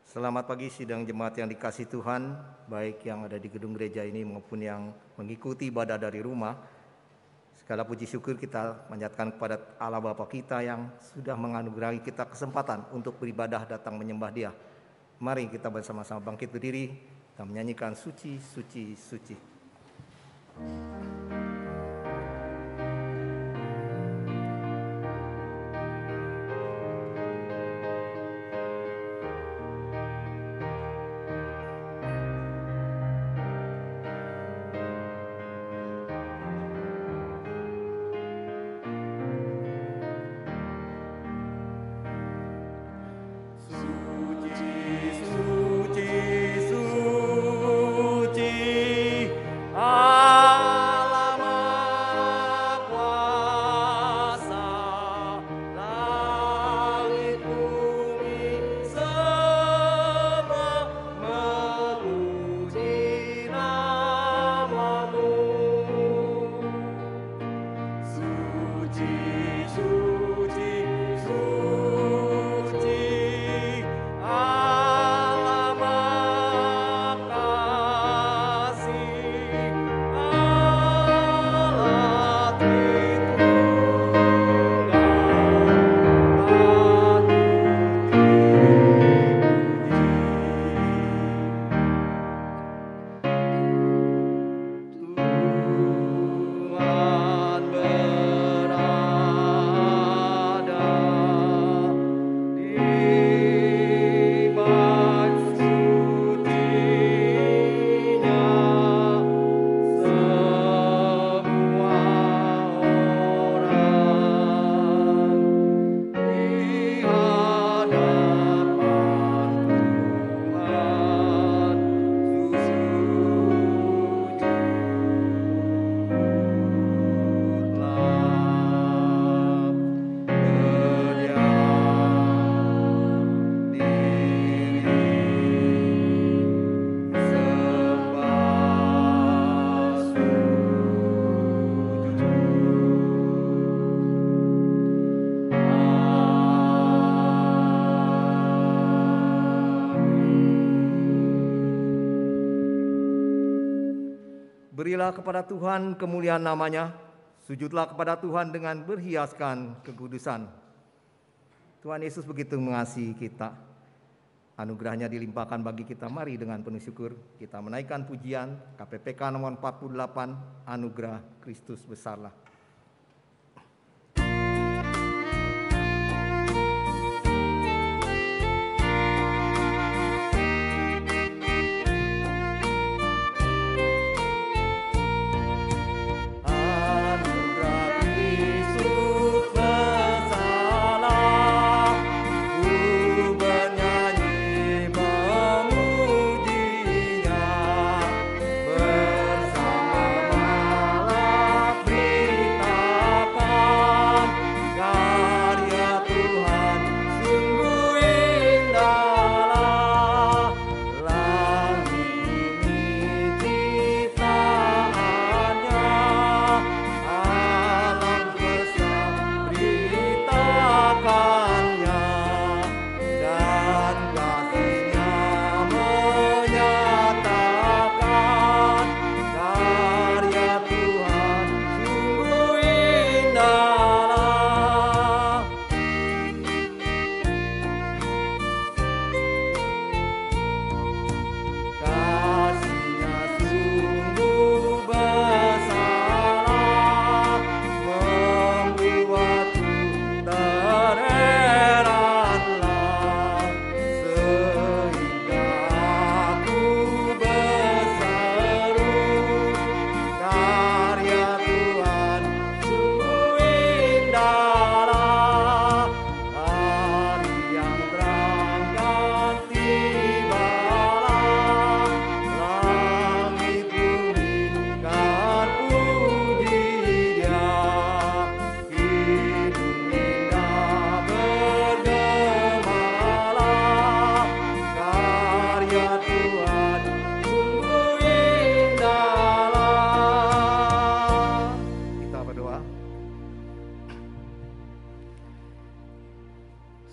Selamat pagi sidang jemaat yang dikasihi Tuhan, baik yang ada di gedung gereja ini maupun yang mengikuti ibadah dari rumah. Segala puji syukur kita panjatkan kepada Allah Bapa kita yang sudah menganugerahi kita kesempatan untuk beribadah datang menyembah Dia. Mari kita bersama-sama bangkit berdiri dan menyanyikan Suci, Suci, Suci. Berilah kepada Tuhan kemuliaan namanya, sujudlah kepada Tuhan dengan berhiaskan kekudusan. Tuhan Yesus begitu mengasihi kita, anugerahnya dilimpahkan bagi kita. Mari dengan penuh syukur kita menaikkan pujian KPPK nomor 48, Anugerah Kristus Besarlah.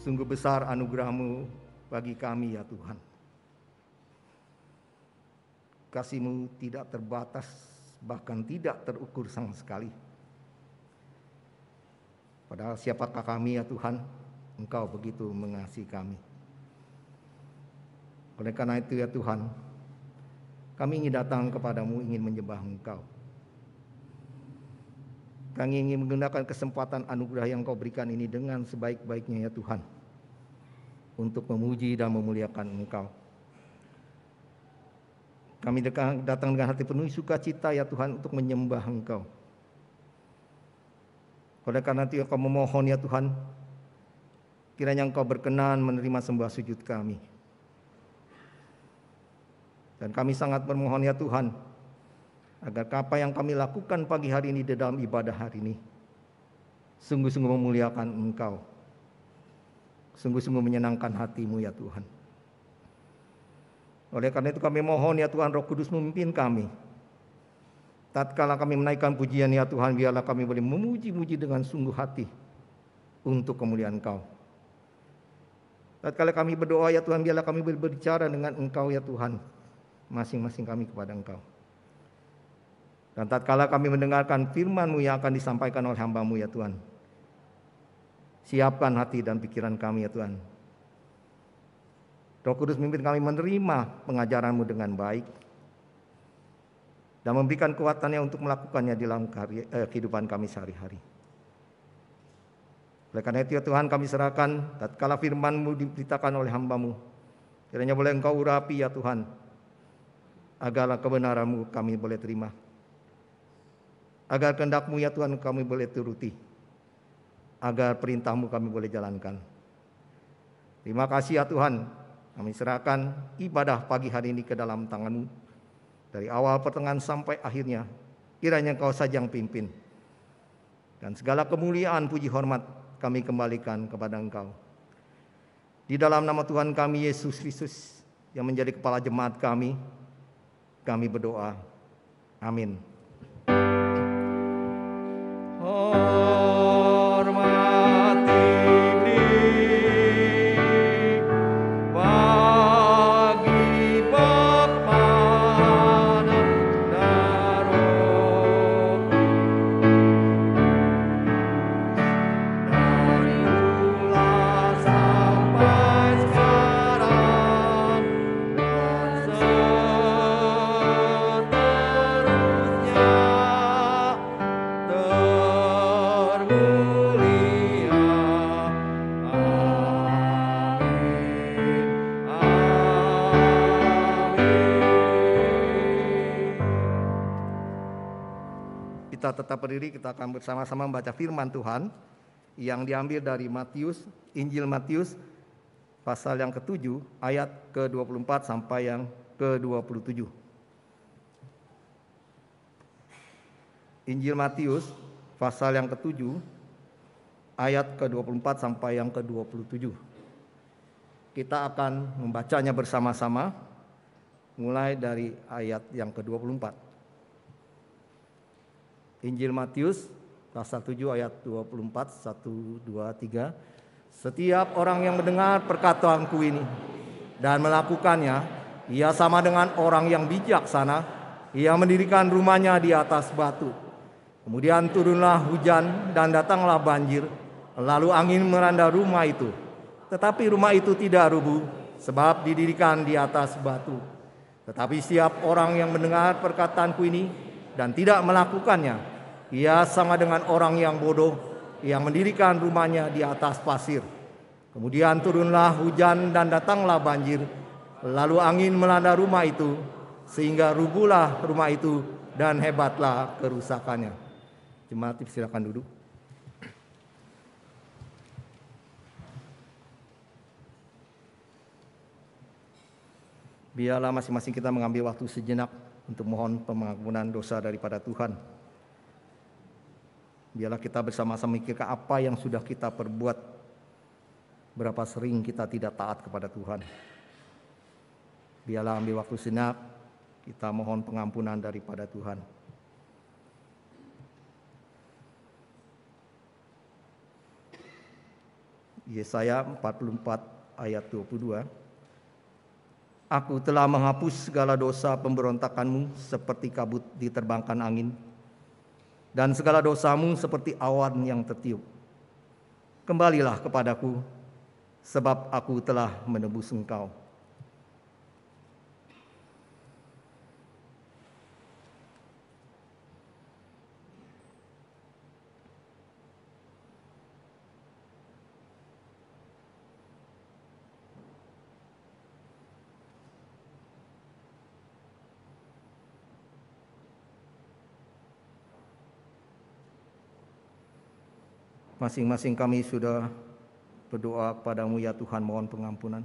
Sungguh besar anugerah-Mu bagi kami ya Tuhan. Kasih-Mu tidak terbatas, bahkan tidak terukur sama sekali. Padahal siapakah kami ya Tuhan? Engkau begitu mengasihi kami. Oleh karena itu ya Tuhan, kami ingin datang kepadamu, ingin menyembah Engkau. Kami ingin menggunakan kesempatan anugerah yang Kau berikan ini dengan sebaik-baiknya ya Tuhan, untuk memuji dan memuliakan Engkau. Kami datang dengan hati penuh sukacita ya Tuhan untuk menyembah Engkau. Oleh karena itu Kau memohon ya Tuhan, kiranya Engkau berkenan menerima sembah sujud kami. Dan kami sangat bermohon ya Tuhan, agar apa yang kami lakukan pagi hari ini di dalam ibadah hari ini sungguh-sungguh memuliakan Engkau, sungguh-sungguh menyenangkan hati-Mu ya Tuhan. Oleh karena itu kami mohon ya Tuhan, Roh Kudus memimpin kami. Tatkala kami menaikkan pujian ya Tuhan, biarlah kami boleh memuji-muji dengan sungguh hati untuk kemuliaan Engkau. Tatkala kami berdoa ya Tuhan, biarlah kami boleh berbicara dengan Engkau ya Tuhan, masing-masing kami kepada Engkau. Dan tatkala kami mendengarkan firman-Mu yang akan disampaikan oleh hamba-Mu ya Tuhan, siapkan hati dan pikiran kami ya Tuhan. Roh Kudus memimpin kami menerima pengajaran-Mu dengan baik dan memberikan kekuatannya untuk melakukannya di dalam kehidupan kami sehari-hari. Oleh karena itu ya Tuhan, kami serahkan tatkala firman-Mu diberitakan oleh hamba-Mu, kiranya boleh Engkau urapi ya Tuhan, agar kebenaran-Mu kami boleh terima, agar kehendak-Mu ya Tuhan kami boleh turuti, agar perintah-Mu kami boleh jalankan. Terima kasih ya Tuhan, kami serahkan ibadah pagi hari ini ke dalam tangan-Mu, dari awal pertengahan sampai akhirnya. Kiranya Engkau saja yang pimpin, dan segala kemuliaan puji hormat kami kembalikan kepada Engkau. Di dalam nama Tuhan kami Yesus Kristus yang menjadi kepala jemaat kami berdoa. Amin. Kita tetap berdiri, kita akan bersama-sama membaca firman Tuhan yang diambil dari Matius, Injil Matius pasal yang ke-7 ayat ke-24 sampai yang ke-27. Injil Matius pasal yang ke-7 ayat ke-24 sampai yang ke-27. Kita akan membacanya bersama-sama mulai dari ayat yang ke-24. Injil Matius pasal 7 ayat 24, 1, 2, 3. Setiap orang yang mendengar perkataanku ini dan melakukannya, ia sama dengan orang yang bijaksana. Ia mendirikan rumahnya di atas batu. Kemudian turunlah hujan dan datanglah banjir, lalu angin melanda rumah itu. Tetapi rumah itu tidak rubuh, sebab didirikan di atas batu. Tetapi setiap orang yang mendengar perkataanku ini dan tidak melakukannya, ia sama dengan orang yang bodoh yang mendirikan rumahnya di atas pasir. Kemudian turunlah hujan dan datanglah banjir, lalu angin melanda rumah itu, sehingga rubuhlah rumah itu dan hebatlah kerusakannya. Jemaat silakan duduk. Biarlah masing-masing kita mengambil waktu sejenak untuk mohon pengampunan dosa daripada Tuhan. Biarlah kita bersama-sama memikirkan apa yang sudah kita perbuat, berapa sering kita tidak taat kepada Tuhan. Biarlah ambil waktu sejenak, kita mohon pengampunan daripada Tuhan. Yesaya 44 ayat 22. Aku telah menghapus segala dosa pemberontakanmu seperti kabut diterbangkan angin, dan segala dosamu seperti awan yang tertiup. Kembalilah kepadaku, sebab aku telah menebus engkau. Masing-masing kami sudah berdoa kepadamu ya Tuhan, mohon pengampunan.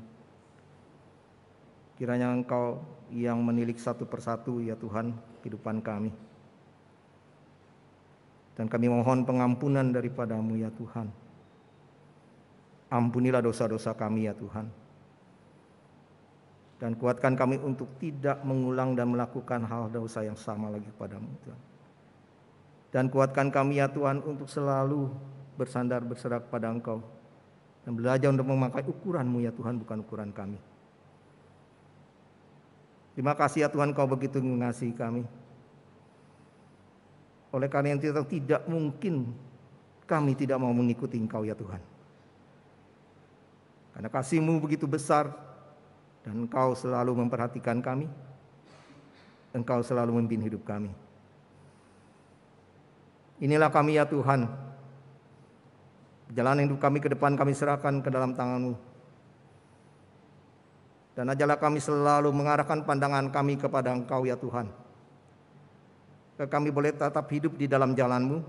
Kiranya Engkau yang menilik satu persatu ya Tuhan kehidupan kami. Dan kami mohon pengampunan daripadamu ya Tuhan. Ampunilah dosa-dosa kami ya Tuhan. Dan kuatkan kami untuk tidak mengulang dan melakukan hal dosa yang sama lagi kepadamu Tuhan. Dan kuatkan kami ya Tuhan untuk selalu bersandar berserah kepada Engkau. Dan belajar untuk memakai ukuran-Mu ya Tuhan, bukan ukuran kami. Terima kasih ya Tuhan, Kau begitu mengasihi kami. Oleh karena itu tidak mungkin kami tidak mau mengikuti Engkau ya Tuhan. Karena kasih-Mu begitu besar dan Engkau selalu memperhatikan kami. Engkau selalu membimbing hidup kami. Inilah kami ya Tuhan. Perjalanan hidup kami ke depan kami serahkan ke dalam tangan-Mu. Dan ajarlah kami selalu mengarahkan pandangan kami kepada Engkau ya Tuhan. Agar kami boleh tetap hidup di dalam jalan-Mu.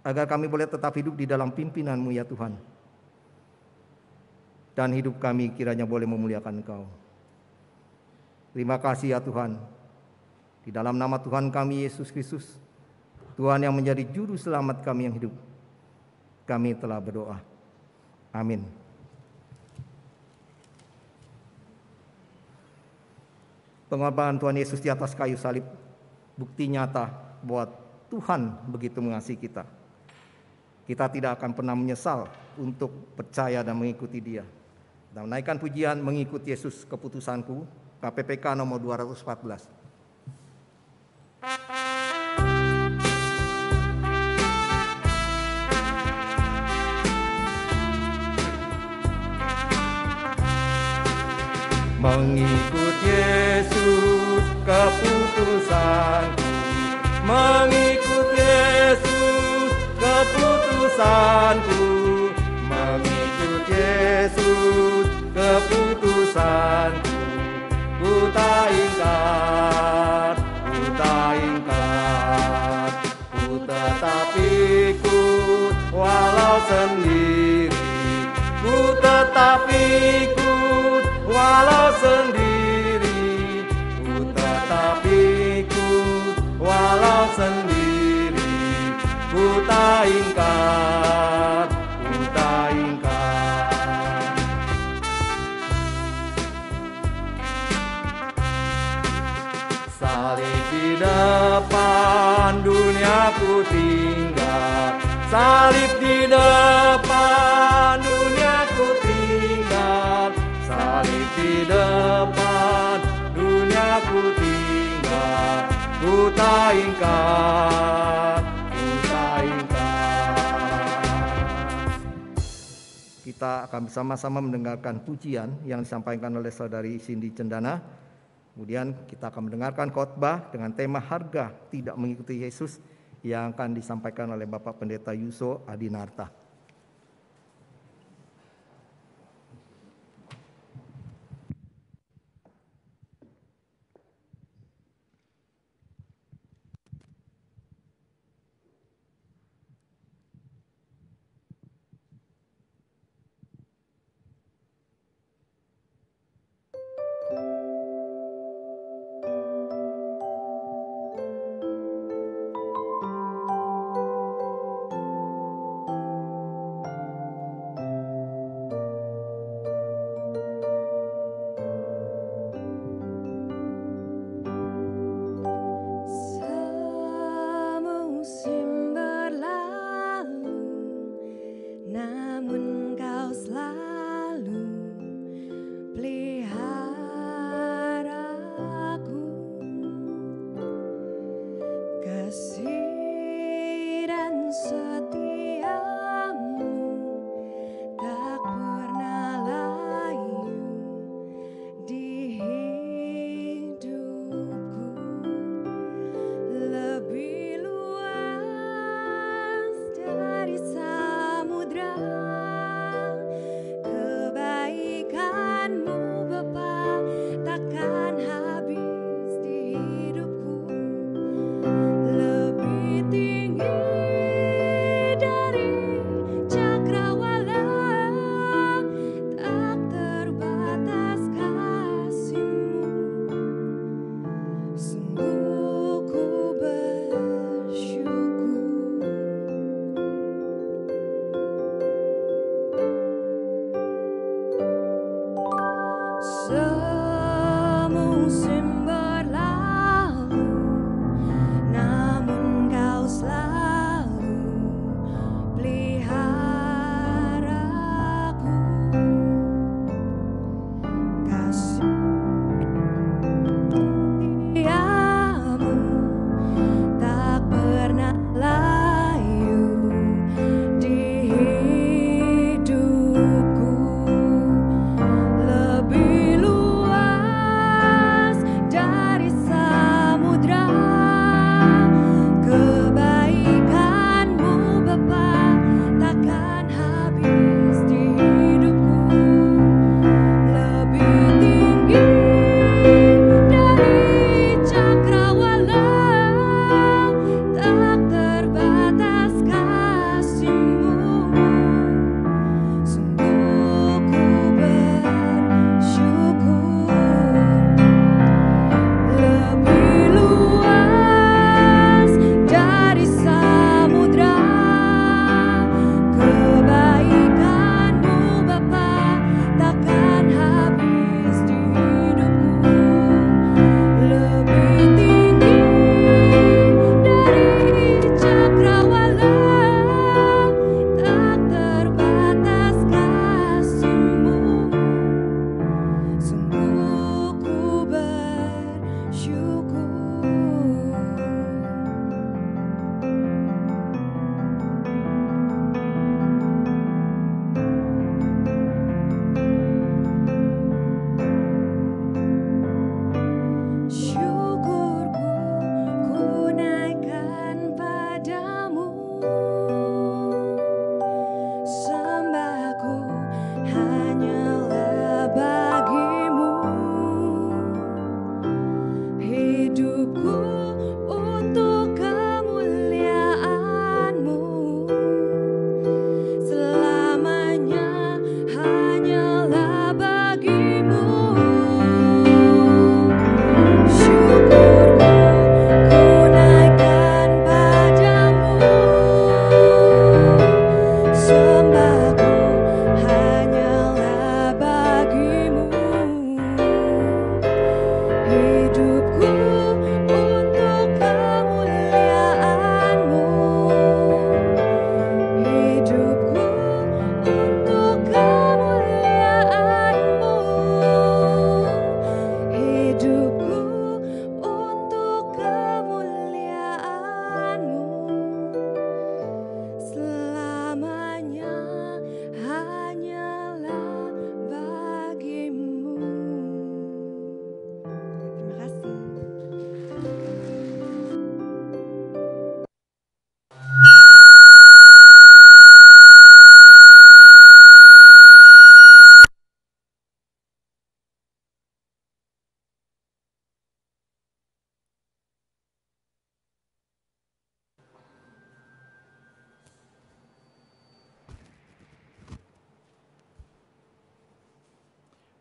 Agar kami boleh tetap hidup di dalam pimpinan-Mu ya Tuhan. Dan hidup kami kiranya boleh memuliakan Engkau. Terima kasih ya Tuhan. Di dalam nama Tuhan kami Yesus Kristus, Tuhan yang menjadi juru selamat kami yang hidup, kami telah berdoa. Amin. Pengorbanan Tuhan Yesus di atas kayu salib, bukti nyata bahwa Tuhan begitu mengasihi kita. Kita tidak akan pernah menyesal untuk percaya dan mengikuti Dia. Dan menaikkan pujian mengikuti Yesus keputusanku, KPPK nomor 214. Mengikut Yesus keputusanku, mengikut Yesus keputusanku, mengikut Yesus keputusanku. Ku tak ingkar, ku tetap ikut walau sendiri, ku tetap ikut walau sendiri, ku tetap ikut walau sendiri, ku tak ingkar, ku tak ingkar. Salib di depan dunia ku tinggal, salib di depan dunia ku tinggal, salib di depan dunia ku tinggal, ku tak ingkar, ku tak ingkar. Kita akan bersama-sama mendengarkan pujian yang disampaikan oleh Saudari Cindy Cendana. Kemudian kita akan mendengarkan khotbah dengan tema harga tidak mengikuti Yesus yang akan disampaikan oleh Bapak Pendeta Yuso Adinarta.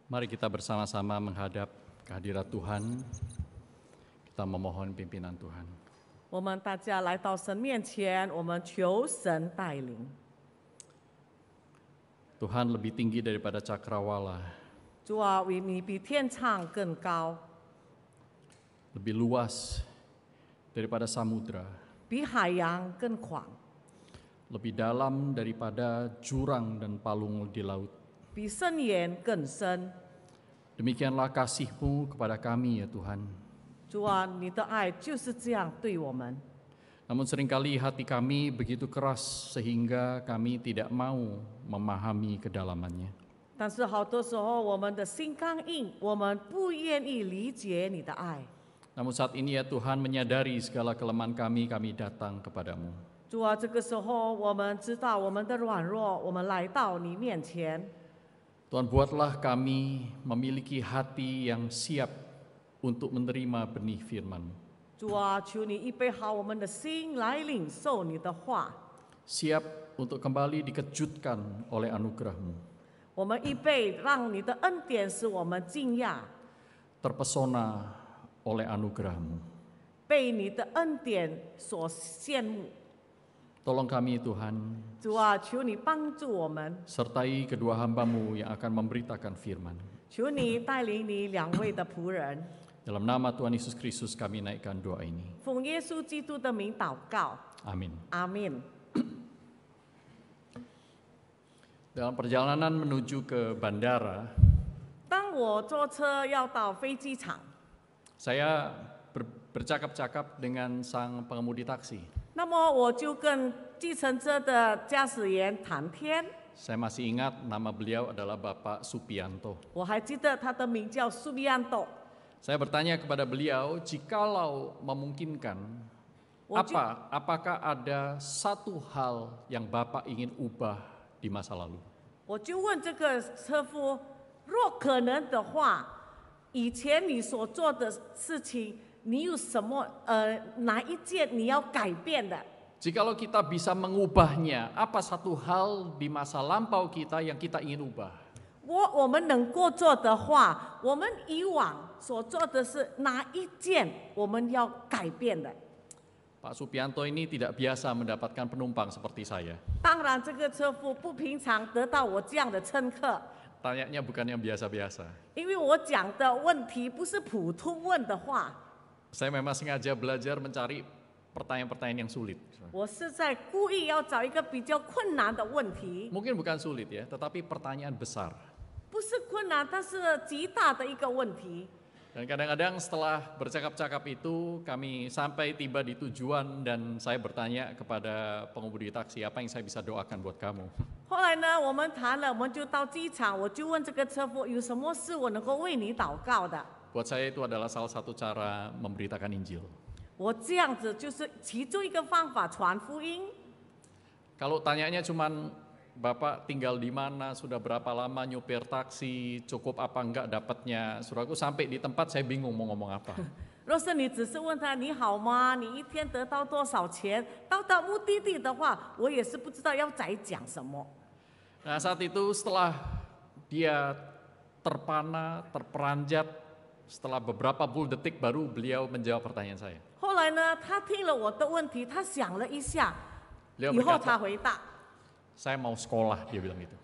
Mari kita bersama-sama menghadap kehadirat Tuhan. Kita memohon pimpinan Tuhan. 我们大家来到神面前，我们求神带领。 Tuhan lebih tinggi daripada cakrawala, 主啊，你比天唱更高， lebih luas daripada samudra, 比海洋更广， lebih dalam daripada jurang dan palung di laut. 比深渊更深。 Demikianlah kasih-Mu kepada kami ya Tuhan. 主啊，你的爱就是这样对我们。 Namun seringkali hati kami begitu keras sehingga kami tidak mau memahami kedalamannya. 但是好多时候，我们的心刚硬，我们不愿意理解你的爱。 Namun saat ini ya Tuhan menyadari segala kelemahan kami datang kepadamu. 主啊，这个时候我们知道我们的软弱，我们来到你面前。 Tuhan, buatlah kami memiliki hati yang siap untuk menerima benih firman-Mu. 主啊，求你预备好我们的心来领受你的话。 Siap untuk kembali dikejutkan oleh anugerah-Mu. 我们预备让你的恩典使我们惊讶， Terpesona oleh anugerah-Mu. 被你的恩典所羡慕。 Tolong kami Tuhan, 主啊，求你帮助我们， sertai kedua hamba-Mu yang akan memberitakan firman. 求你带领你两位的仆人， Dalam nama Tuhan Yesus Kristus kami naikkan doa ini. 奉耶稣基督的名祷告， Amin. 阿门。 Dalam perjalanan menuju ke bandara, 当我坐车要到飞机场， saya bercakap-cakap dengan sang pengemudi taksi. 那么我就跟计程车的驾驶员谈天。 Saya masih ingat nama beliau adalah Bapak Supianto. 我还记得他的名叫苏比安多。 Saya bertanya kepada beliau, jikalau memungkinkan, apakah ada satu hal yang Bapak ingin ubah di masa lalu? 我就问这个车夫，若可能的话，以前你所做的事情，你有什么哪一件你要改变的？ Jikalau kita bisa mengubahnya, apa satu hal di masa lampau kita yang kita ingin ubah? 我们能够做的话，我们以往所做的是哪一件我们要改变的？ Pak Supianto ini tidak biasa mendapatkan penumpang seperti saya. 当然，这个车夫不平常得到我这样的乘客， Tanyanya bukan yang biasa-biasa. 因为我讲的问题不是普通问的话， Saya memang sengaja belajar mencari pertanyaan-pertanyaan yang sulit. 我是在故意要找一个比较困难的问题， Mungkin bukan sulit ya, tetapi pertanyaan besar. 不是困难，但是极大的一个问题。 Dan kadang-kadang setelah bercakap-cakap itu, kami sampai tiba di tujuan dan saya bertanya kepada pengemudi taksi, apa yang saya bisa doakan buat kamu? 后来呢，我们谈了，我们就到机场，我就问这个车夫有什么事我能够为你祷告的。 Buat saya itu adalah salah satu cara memberitakan Injil. 我这样子就是其中一个方法传福音。 Kalau tanyanya cuman Bapak tinggal di mana, sudah berapa lama nyupir taksi, cukup apa enggak dapatnya, saudaraku sampai di tempat saya bingung mau ngomong apa. 若是你只是问他你好吗，你一天得到多少钱，到达目的地的话，我也是不知道要再讲什么。 Nah saat itu setelah dia terpana, terperanjat, setelah beberapa puluh detik baru beliau menjawab pertanyaan saya. 后来呢，他听了我的问题，他想了一下， Beliau 以后 berkata, 他回答， saya mau sekolah, dia bilang gitu.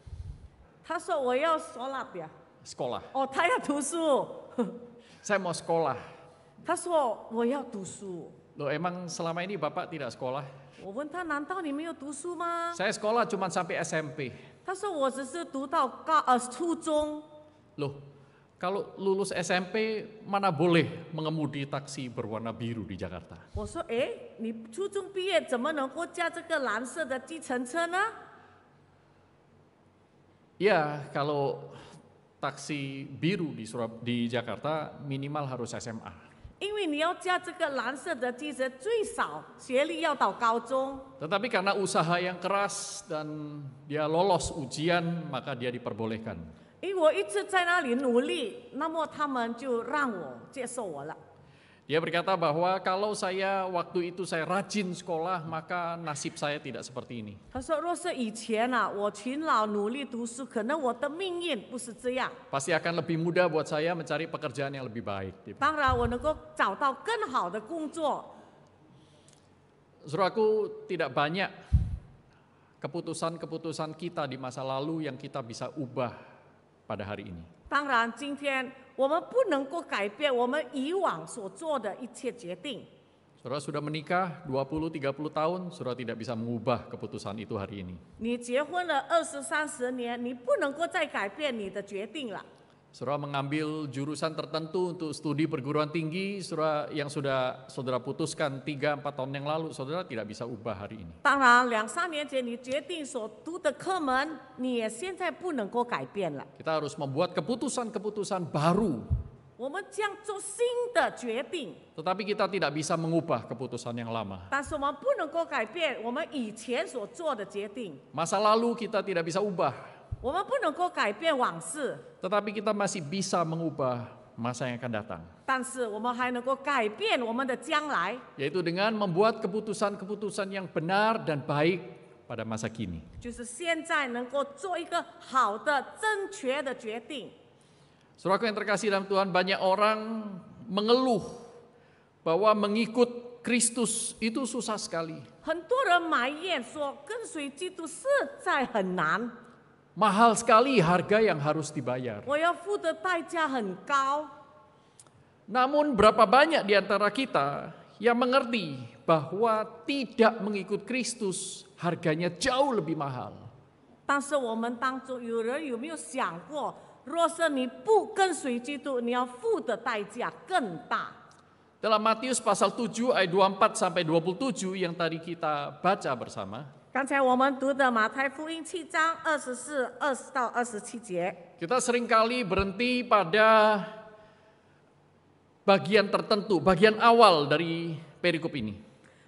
他说我要说那边， Sekolah, 哦，他要读书， saya mau sekolah. 他说我要读书。 Loh emang selama ini Bapak tidak sekolah? 我问他，难道你没有读书吗？ Saya sekolah cuma sampai SMP. 他说我只是读到初中。 Loh, kalau lulus SMP mana boleh mengemudi taksi berwarna biru di Jakarta? 我说，哎，你初中毕业怎么能够驾这个蓝色的计程车呢？ Ya, kalau taksi biru di Jakarta minimal harus SMA. 因为你要驾这个蓝色的计程，最少学历要到高中。 Tetapi karena usaha yang keras dan dia lolos ujian, maka dia diperbolehkan. 因为我一直在那里努力，那么他们就让我接受我了。Dia berkata bahwa kalau saya waktu itu saya rajin sekolah, maka nasib saya tidak seperti ini. 他说：“若是以前啊，我勤劳努力读书，可能我的命运不是这样。 Pasti akan lebih mudah buat saya mencari pekerjaan yang lebih baik. 当然，我能够找到更好的工作。 Saudaraku, tidak banyak keputusan-keputusan kita di masa lalu yang kita bisa ubah pada hari ini. 当然，今天我们不能够改变我们以往所做的一切决定。 Saudara sudah menikah 20-30 tahun, saudara tidak bisa mengubah keputusan itu hari ini. 你结婚了20-30年，你不能够再改变你的决定了。 Saudara mengambil jurusan tertentu untuk studi perguruan tinggi, saudara yang sudah saudara putuskan 3-4 tahun yang lalu, saudara tidak bisa ubah hari ini. 当然，2-3年前你决定所读的科门，你也现在不能够改变了。 Kita harus membuat keputusan-keputusan baru, 我们将做新的决定， tetapi kita tidak bisa mengubah keputusan yang lama. 但是我们不能够改变我们以前所做的决定， Masa lalu kita tidak bisa ubah, 我们不能够改变往事， tetapi kita masih bisa mengubah masa yang akan datang, 但是我们还能够改变我们的将来， yaitu dengan membuat keputusan-keputusan yang benar dan baik pada masa kini. 就是现在能够做一个好的、正确的决定。 Saudaraku yang terkasih dalam Tuhan, banyak orang mengeluh bahwa mengikut Kristus itu susah sekali. 很多人埋怨说，跟随基督实在很难， Mahal sekali harga yang harus dibayar. 我要付的代价很高。 Namun berapa banyak di antara kita yang mengerti bahwa tidak mengikut Kristus harganya jauh lebih mahal. 但是我们当中有人有没有想过，若是你不跟随基督，你要付的代价更大？ Dalam Matius pasal 7 ayat 24 sampai 27 yang tadi kita baca bersama, 刚才我们读的马太福音7章24-27节， kita seringkali berhenti pada bagian tertentu, bagian awal dari perikop ini.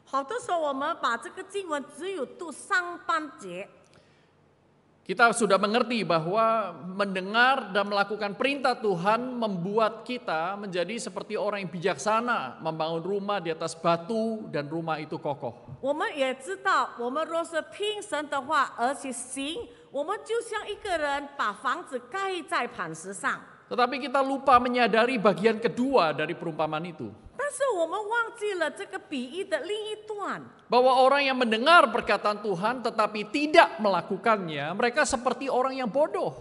好多时候我们把这个经文只有读上半节， Kita sudah mengerti bahwa mendengar dan melakukan perintah Tuhan membuat kita menjadi seperti orang yang bijaksana, membangun rumah di atas batu dan rumah itu kokoh. 我们也知道，我们若是听神的话而且行，我们就像一个人把房子盖在磐石上。 Tetapi kita lupa menyadari bagian kedua dari perumpamaan itu. 但是我们忘记了这个比喻的另一段， Bahwa orang yang mendengar perkataan Tuhan tetapi tidak melakukannya, mereka seperti orang yang bodoh.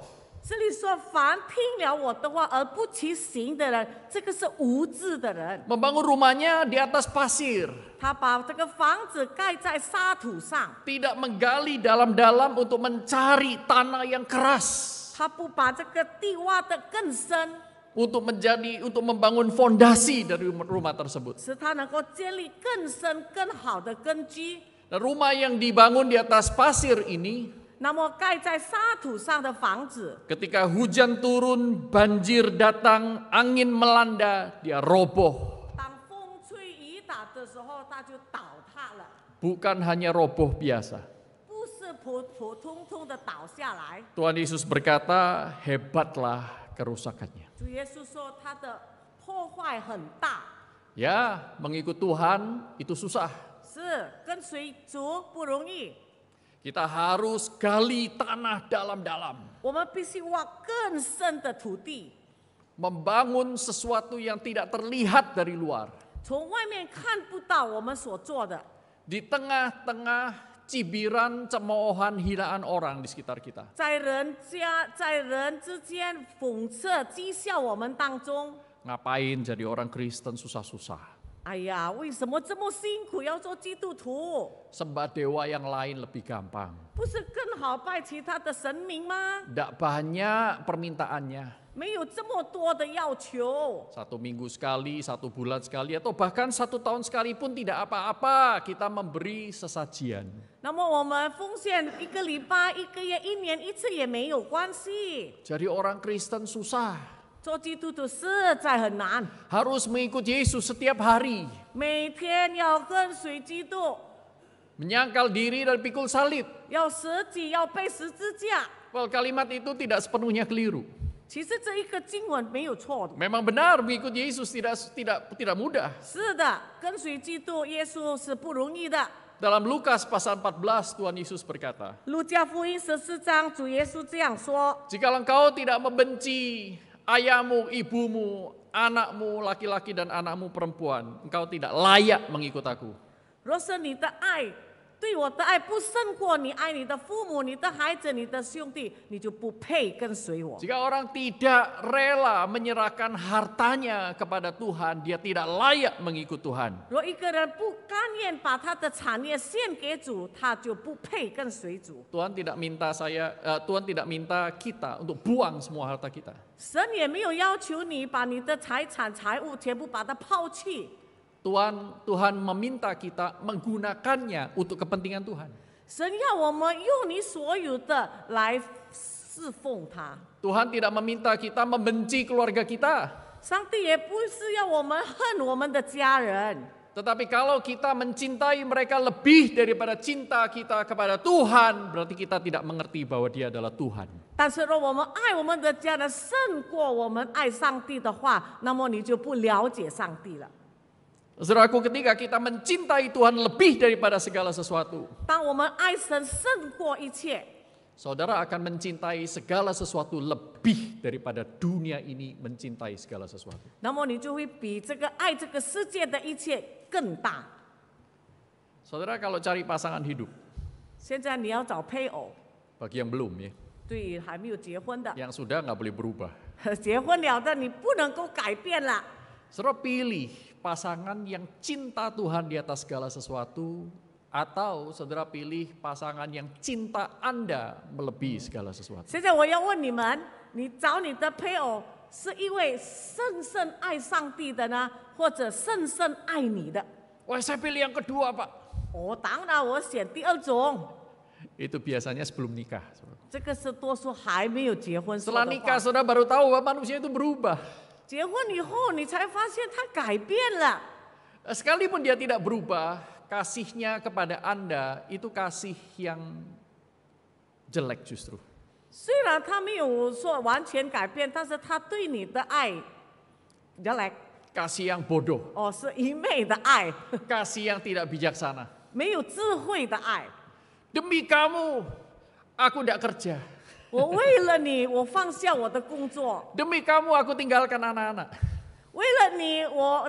这里说凡听了我的话而不其行的人，这个是无知的人。 Membangun rumahnya di atas pasir, 他把这个房子盖在沙土上， tidak menggali dalam-dalam untuk mencari tanah yang keras. 他不把这个地挖得更深， Untuk membangun fondasi dari rumah tersebut. 使他能够建立更深更好的根基。 Dan rumah yang dibangun di atas pasir ini, 那么盖在沙土上的房子， ketika hujan turun, banjir datang, angin melanda, dia roboh. 当风吹雨打的时候，它就倒塌了， Bukan hanya roboh biasa. 不是普普通通的倒下来。 Tuhan Yesus berkata, hebatlah kerusakannya. 主耶稣说，他的破坏很大， Ya, mengikut Tuhan itu susah. 是跟随主不容易。 Kita harus gali tanah dalam-dalam. 我们必须挖更深的土地， Membangun sesuatu yang tidak terlihat dari luar. 从外面看不到我们所做的， Di tengah-tengah cibiran, cemoohan, hinaan orang di sekitar kita. 在人之间讽刺讥笑我们当中。 Ngapain jadi orang Kristen susah-susah? 哎呀，为什么这么辛苦要做基督徒？ Sembah dewa yang lain lebih gampang. 不是更好拜其他的神明吗？ Tidak banyak permintaannya. 没有这么多的要求。 1 minggu sekali, 1 bulan sekali, atau bahkan 1 tahun sekali pun tidak apa-apa. Kita memberi sesajian. 那么我们奉献1个礼拜、1个月、1年1次也没有关系。 Jadi orang Kristen susah. 做基督徒实在很难， Harus mengikut Yesus setiap hari. 每天要跟随基督， Menyangkal diri dan pikul salib. 要舍己，要背十字架。 Well, kalimat itu tidak sepenuhnya keliru. 其实这一个经文没有错的。 Memang benar mengikuti Yesus tidak mudah. 是的，跟随基督耶稣是不容易的。 Dalam Lukas pasal 14 Tuhan Yesus berkata, 路加福音14章，主耶稣这样说： jikalau engkau tidak membenci ayahmu, ibumu, anakmu laki-laki dan anakmu perempuan, engkau tidak layak mengikut aku. 若是你的爱对我的爱不胜过你爱你的父母、你的孩子、你的兄弟，你就不配跟随我。 Jika orang tidak rela menyerahkan hartanya kepada Tuhan, dia tidak layak mengikut Tuhan. 若一个人不甘愿把他的产业献给主，他就不配跟随主。 Tuhan tidak minta kita untuk buang semua harta kita. 神也没有要求你把你的财产、财物全部把它抛弃。 Tuhan meminta kita menggunakannya untuk kepentingan Tuhan. 神要我们用你所有的来侍奉他。 Tuhan tidak meminta kita membenci keluarga kita. 上帝也不是要我们恨我们的家人， Tetapi kalau kita mencintai mereka lebih daripada cinta kita kepada Tuhan, berarti kita tidak mengerti bahwa Dia adalah Tuhan. 但是若我们爱我们的家人胜过我们爱上帝的话，那么你就不了解上帝了。 Saudaraku, ketika kita mencintai Tuhan lebih daripada segala sesuatu, 当我们爱神胜过一切， saudara akan mencintai segala sesuatu lebih daripada dunia ini mencintai segala sesuatu. 那么你就会比这个爱这个世界的一切更大。 Saudara kalau cari pasangan hidup, 现在你要找配偶， bagi yang belum ya, 对于还没有结婚的， yang sudah nggak boleh berubah. 结婚了的你不能够改变了。 Saudara pilih pasangan yang cinta Tuhan di atas segala sesuatu, atau saudara pilih pasangan yang cinta Anda melebihi segala sesuatu. 现在我要问你们，你找你的配偶是因为深深爱上帝的呢，或者深深爱你的？ Wah, saya pilih yang kedua, Pak. 哦，当然我选第二种， Itu biasanya sebelum nikah. Saudara. 这个是多数还没有结婚说 Setelah 的 nikah 话。 saudara baru tahu bahwa manusia itu berubah. 结婚以后，你才发现他改变了。 Sekalipun dia tidak berubah, kasihnya kepada Anda itu kasih yang jelek justru. 虽然他没有说完全改变，但是他对你的爱，jelek， Kasih yang bodoh, 哦，是一昧的爱， kasih yang tidak bijaksana. 没有智慧的爱。 Demi kamu, aku tidak kerja. 我为了你，我放下我的工作； Demi kamu, aku tinggalkan anak-anak. 为了你，我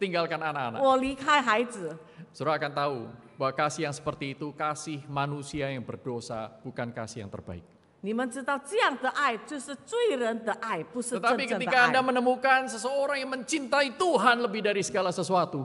Tinggalkan anak-anak. 我离开孩子。 Saudara akan tahu bahwa kasih yang seperti itu kasih manusia yang berdosa, bukan kasih yang terbaik. 你们知道，这样的爱就是罪人的爱，不是真 Tetapi 正的 ketika Anda 爱。 menemukan seseorang yang mencintai Tuhan lebih dari segala sesuatu,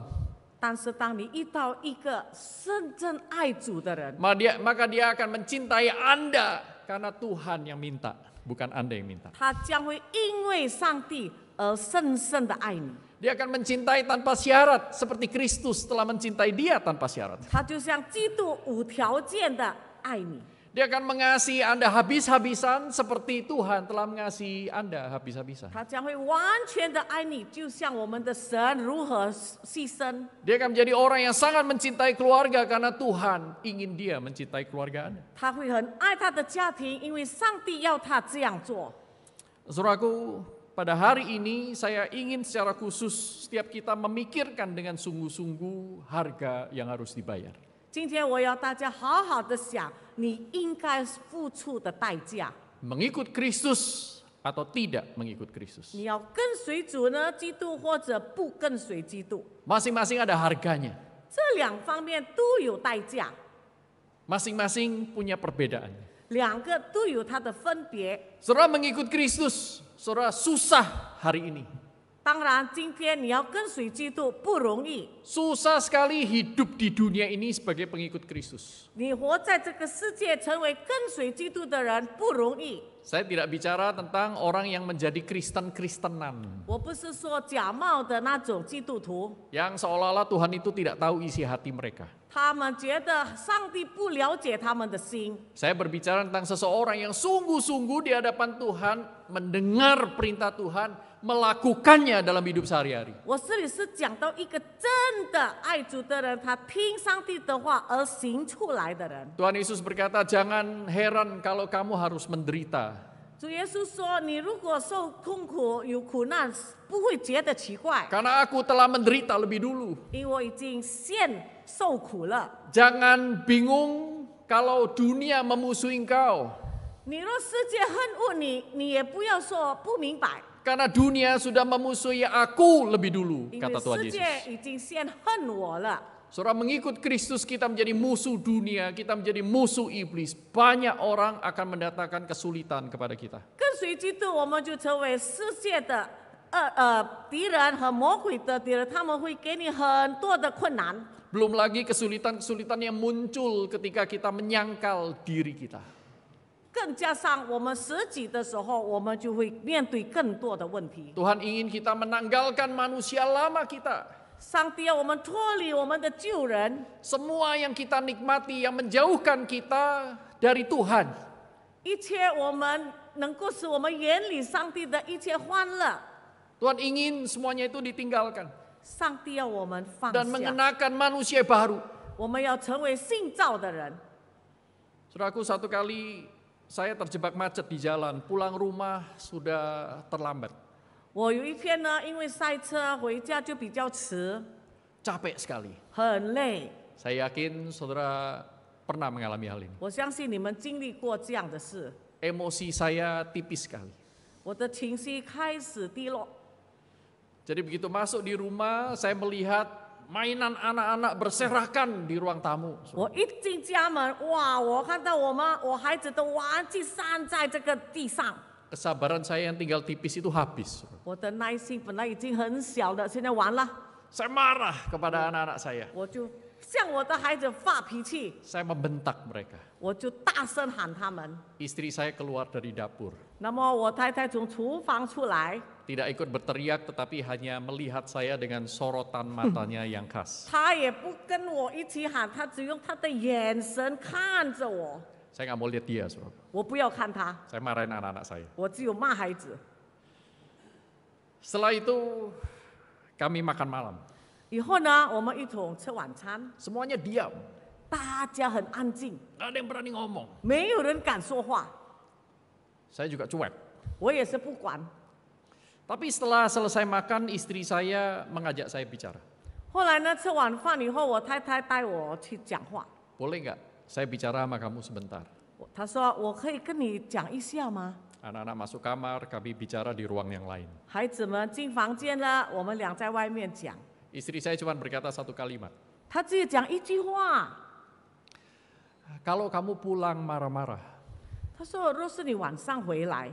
但是当你遇到一个真正爱主的人， maka dia akan mencintai Anda karena Tuhan yang minta, bukan Anda yang minta. 他将会因为上帝而深深的爱你。 Dia akan mencintai tanpa syarat, seperti Kristus telah mencintai dia tanpa syarat. 他就像基督无条件的爱你。 Dia akan mengasihi Anda habis-habisan seperti Tuhan telah mengasihi Anda habis-habisan. 他将会完全的爱你，就像我们的神如何牺牲。 Dia akan menjadi orang yang sangat mencintai keluarga karena Tuhan ingin dia mencintai keluarga Anda. 他会很爱他的家庭，因为上帝要他这样做。 Saudaraku, pada hari ini saya ingin secara khusus setiap kita memikirkan dengan sungguh-sungguh harga yang harus dibayar. 今天我要大家好好的想，你应该付出的代价。 Mengikut Kristus atau tidak mengikut Kristus. 你要跟随主呢，基督或者不跟随基督， Masing-masing ada harganya. 这两方面都有代价， Masing-masing punya perbedaan. 两个都有它的分别。 Saudara mengikut Kristus, saudara susah hari ini. 当然，今天你要跟随基督不容易， Susah sekali hidup di dunia ini sebagai pengikut Kristus. 你活在这个世界成为跟随基督的人不容易。 Saya tidak bicara tentang orang yang menjadi Kristen-Kristenan. 我不是说假冒的那种基督徒， Yang seolah-olah Tuhan itu tidak tahu isi hati mereka. 他们觉得上帝不了解他们的心。 Saya berbicara tentang seseorang yang sungguh-sungguh di hadapan Tuhan, mendengar perintah Tuhan, melakukannya dalam hidup sehari-hari. 我这里是讲到一个真的爱主的人，他听上帝的话而行出来的人。 Tuhan Yesus berkata, jangan heran kalau kamu harus menderita. 主耶稣说：“你如果受痛苦、有苦难，不会觉得奇怪， Karena aku telah menderita lebih dulu. 因为我已经先受苦了。 Jangan bingung kalau dunia memusuhi engkau. 你若世界恨恶你，你也不要说不明白， Karena dunia sudah memusuhi aku lebih dulu, 因 kata 为 Tuhan 世 Yesus. 界已经先恨我了。 Saudara, mengikut Kristus kita menjadi musuh dunia, kita menjadi musuh iblis. Banyak orang akan mendatangkan kesulitan kepada kita. 跟随基督，我们就成为世界的敌人和魔鬼的敌人，他们会给你很多的困难。 Belum lagi kesulitan-kesulitan yang muncul ketika kita menyangkal diri kita. 更加上我们舍己的时候，我们就会面对更多的问题。 Tuhan ingin kita menanggalkan manusia lama kita. 上帝要我们脱离我们的旧人， Semua yang kita nikmati yang menjauhkan kita dari Tuhan. 一切我们能够使我们眼里上帝的一切欢乐， Tuhan ingin semuanya itu ditinggalkan 上帝要我们放 dan 下， mengenakan manusia baru. 我们要成为新造的人。 Saudaraku, satu kali saya terjebak macet di jalan, pulang rumah sudah terlambat. 我有一天呢，因为塞车回家就比较迟， Capek sekali. 很累。 Saya yakin saudara pernah mengalami hal ini. 我相信你们经历过这样的事， Emosi saya tipis sekali. 我的情绪开始低落。 Jadi begitu masuk di rumah, saya melihat mainan anak-anak berserakan di ruang tamu. 我一进家门，哇！我看到我孩子的玩具散在这个地上， Kesabaran saya yang tinggal tipis itu habis. 我的耐心本来已经很小的，现在完了， Saya marah kepada anak-anak saya. 我就向我的孩子发脾气， Saya membentak mereka. 我就大声喊他们。 Istri saya keluar dari dapur. 那么我太太从厨房出来， Tidak ikut berteriak tetapi hanya melihat saya dengan sorotan matanya yang khas. 她也不跟我一起喊，她只用她的眼神看着我， Saya nggak mau lihat dia, saudara. 我不要看她， Saya marahin anak-anak saya. 我只有骂孩子。 Setelah itu kami makan malam. 以后呢，我们一同吃晚餐， Semuanya diam. 大家很安静， Nggak ada yang berani ngomong. 没有人敢说话， Saya juga cuek. 我也是不管。 Tapi setelah selesai makan, istri saya mengajak saya bicara. 后来呢，吃晚饭以后，我太太带我去讲话， Boleh nggak saya bicara sama kamu sebentar? 她说：“我可以跟你讲一下吗 Anak-anak masuk kamar, kami bicara di ruang yang lain.？” 孩子们进房间了，我们俩在外面讲。 Istri saya cuma berkata satu kalimat. 她只有讲一句话， Kalau kamu pulang marah-marah, 她说：“若是你晚上回来，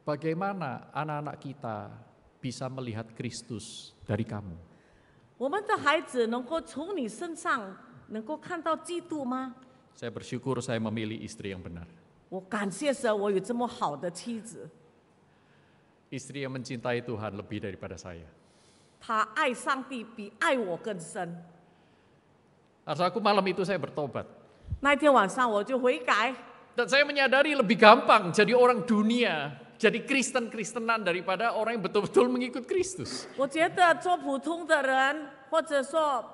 bagaimana anak-anak kita bisa melihat Kristus dari kamu? 我们的孩子能够从你身上能够看到基督吗？” Saya bersyukur saya memilih istri yang benar. 我感谢神，我有这么好的妻子， Istri yang mencintai Tuhan lebih daripada saya. 她爱上帝比爱我更深。 Saudaraku, malam itu saya bertobat. 那天晚上我就悔改， Dan saya menyadari lebih gampang jadi orang dunia, jadi Kristen-Kristenan daripada orang yang betul-betul mengikut Kristus. 我觉得做普通的人，或者说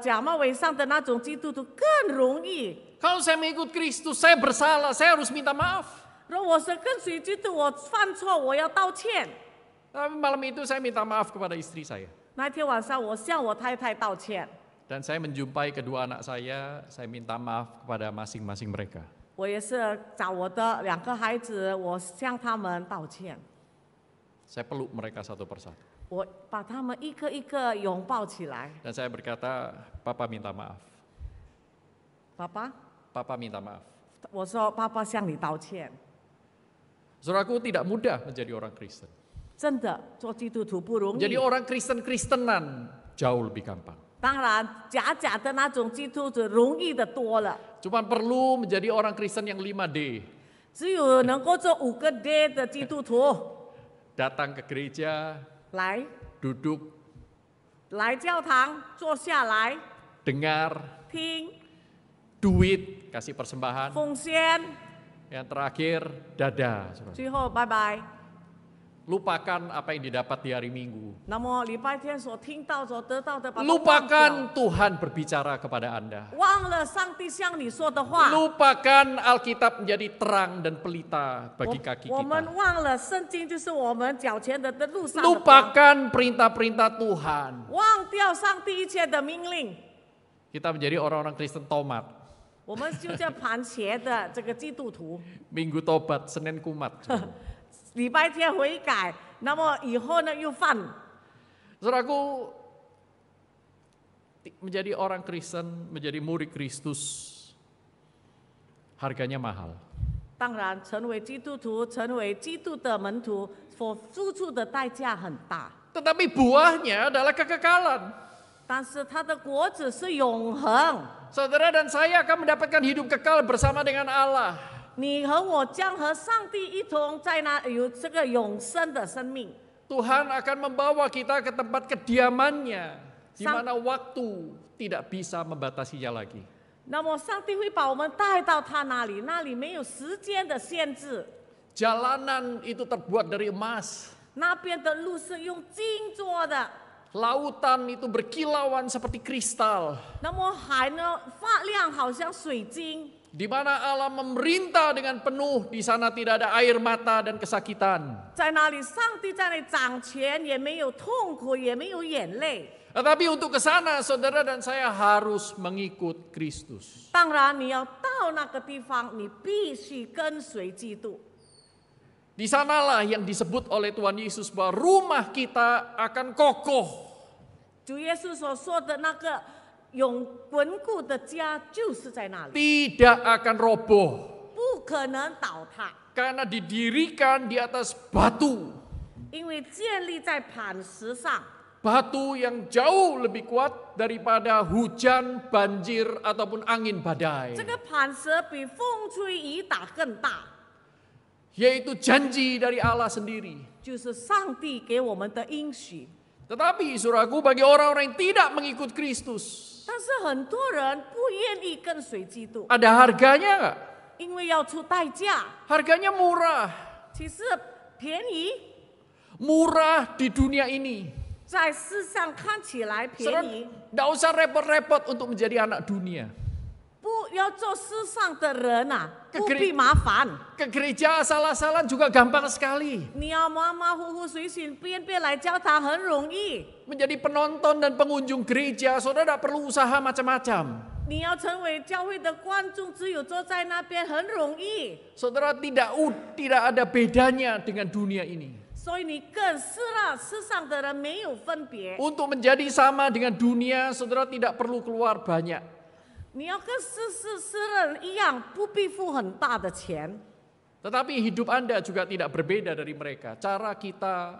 假冒伪善的那种基督徒更容易。 Kalau saya mengikut Kristus, saya bersalah, saya harus minta maaf. 如果我是跟随基督，我犯错，我要道歉。 Tapi malam itu saya minta maaf kepada istri saya. 那天晚上，我向我太太道歉， Dan saya menjumpai kedua anak saya minta maaf kepada masing-masing mereka. 我也是找我的2个孩子，我向他们道歉， Saya peluk mereka satu persatu. 我把他们一个一个拥抱起来。 Dan saya berkata, Papa minta maaf. 爸爸， Papa minta maaf. 我说爸爸向你道歉。 Saudaraku, tidak mudah menjadi orang Kristen. 真的，做基督徒不容易 Jadi。orang Kristen-Kristenan jauh lebih gampang. 当然，假的那种基督徒容易的多了。 Cuma perlu menjadi orang Kristen yang 5D. 只有能够做5个 D 的基督徒 Datang ke gereja, 来 duduk, 来教堂，坐下来 dengar, 听 duit, kasih persembahan. 奉献， Yang terakhir, dada. Saudara. 最后拜拜。lupakan apa yang didapat di hari Minggu. 那么礼拜天所听到、所得到的，把它忘掉， Lupakan Tuhan berbicara kepada Anda. 忘了上帝向你说的话。 Lupakan Alkitab menjadi terang dan pelita bagi kaki 我们 kita. 忘了圣经就是我们脚前的路上的光， Lupakan perintah-perintah Tuhan. 忘掉上帝一切的命令， Kita menjadi orang-orang Kristen tomat. 我们就叫盘茄的这个基督徒。 Minggu tobat, Senin kumat. 礼拜天悔改，那么以后呢又犯。 Saudaraku, menjadi orang Kristen, menjadi murid Kristus, harganya mahal. 当然，成为基督徒，成为基督的门徒，所付出的代价很大。 Tetapi buahnya adalah kekekalan. 但是它的果子是永恒， Saudara dan saya akan mendapatkan hidup kekal bersama dengan Allah. 你和我将和上帝一同在那有这个永生的生命。 Tuhan akan membawa kita ke tempat kediamannya, di Sang- mana waktu tidak bisa membatasinya lagi. 那么上帝会把我们带到他那里，那里没有时间的限制， Jalanan itu terbuat dari emas. 那边的路是用金做的， Lautan itu berkilauan seperti kristal. 那么海呢发亮好像水晶， Di mana Allah memerintah dengan penuh, di sana tidak ada air mata dan kesakitan. 在那里上帝在那里掌权，也没有痛苦，也没有眼泪。 Tetapi untuk ke sana, saudara dan saya harus mengikut Kristus. 当然，你要到那个地方，你必须跟随基督。 Di sanalah yang disebut oleh Tuhan Yesus bahwa rumah kita akan kokoh. 主耶稣所说的那个永稳固的家，就是在那里， Tidak akan roboh. 不可能倒塌， Karena didirikan di atas batu. 因为建立在磐石上。 Batu yang jauh lebih kuat daripada hujan, banjir, ataupun angin 这 badai. 个磐石比风吹雨打更大， Yaitu janji dari Allah sendiri. 就是上帝给我们的应许。 Tetapi saudaraku, bagi orang-orang yang tidak mengikut Kristus, 但是很多人不愿意跟随基督， ada harganya nggak? 因为要出代价。 Harganya murah. 其实便宜， Murah di dunia ini. 在世上看起来便 Saudara, 宜， nggak usah repot-repot untuk menjadi anak dunia. 不要做世上的人啊， Ke 不 gere- 必麻烦。 Ke gereja asal-asalan juga gampang sekali. 你要马马虎虎、随随便便来教堂很容易， Menjadi penonton dan pengunjung gereja, saudara tidak perlu usaha macam-macam. 你要成为教会的观众，只有坐在那边很容易。 Saudara tidak ada bedanya dengan dunia ini. 所以你跟世上的人没有分别， Untuk menjadi sama dengan dunia, saudara tidak perlu keluar banyak. 你要跟世人一样，不必付很大的钱。 Tetapi hidup Anda juga tidak berbeda dari mereka. Cara kita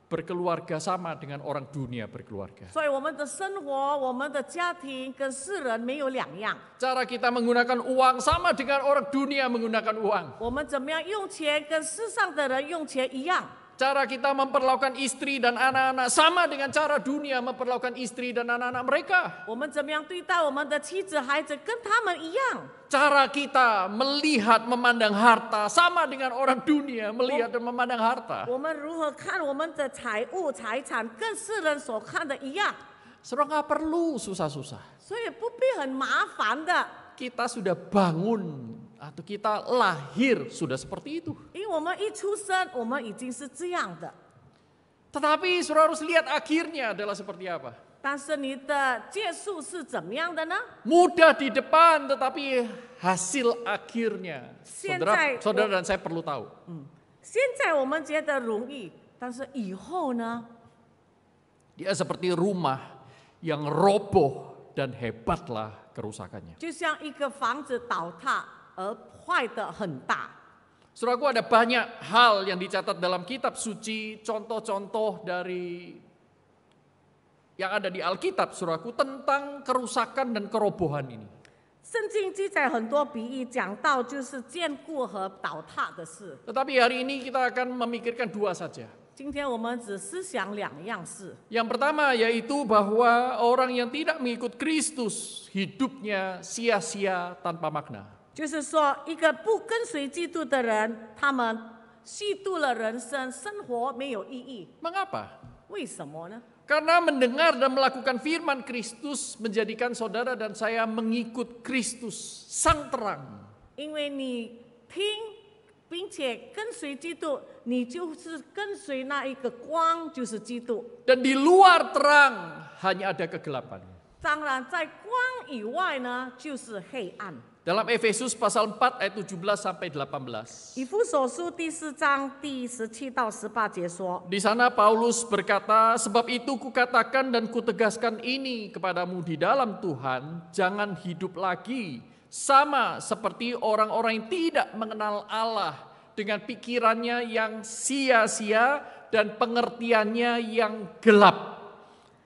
berkeluarga sama dengan orang dunia berkeluarga. 所以我们的生活、我们的家庭跟世人没有两样。 Cara kita menggunakan uang sama dengan orang dunia menggunakan uang. 我们怎么样用钱，跟世上的人用钱一样。 Cara kita memperlakukan istri dan anak-anak sama dengan cara dunia memperlakukan istri dan anak-anak mereka. 我们怎么样对待我们的妻子、孩子，跟他们一样。 Cara kita melihat, memandang harta sama dengan orang dunia melihat dan memandang harta. 我们如何看我们的财物、财产，跟世人所看的一样， Saudara nggak perlu susah-susah. 所以不必很麻烦的。 Kita sudah bangun atau kita lahir sudah seperti itu. 因为我们一出生，我们已经是这样的。 Tetapi saudara harus lihat akhirnya adalah seperti apa. 但是你的结束是怎么样的呢？ Mudah di depan tetapi hasil akhirnya. Sientai- Saudara dan saya perlu tahu. 现在我们觉得容易，但是以后呢？ Dia seperti rumah yang roboh dan hebatlah kerusakannya. 就像一个房子倒塌而坏的很大。 Saudaraku, ada banyak hal yang dicatat dalam kitab suci, contoh-contoh dari yang ada di Alkitab, saudaraku, tentang kerusakan dan kerobohan ini. 圣经记载很多比喻，讲到就是坚固和倒塌的事。 Tetapi hari ini kita akan memikirkan dua saja. 今天我们只思想两样事。 Yang pertama yaitu bahwa orang yang tidak mengikut Kristus hidupnya sia-sia tanpa makna. 就是说，一个不跟随基督的人，他们虚度了人生，生活没有意义。 Mengapa? 为什么呢？ Karena mendengar dan melakukan firman Kristus menjadikan saudara dan saya mengikut Kristus, sang terang. 因为你听，并且跟随基督，你就是跟随那一个光，就是基督。 Dan di luar terang hanya ada kegelapan. 当然，在光以外呢，就是黑暗。 Dalam Efesus pasal 4 ayat 17 sampai 18. 以弗所书第4章第17到18节说： Di sana Paulus berkata, sebab itu kukatakan dan kutegaskan ini kepadamu di dalam Tuhan, jangan hidup lagi sama seperti orang-orang yang tidak mengenal Allah dengan pikirannya yang sia-sia dan pengertiannya yang gelap.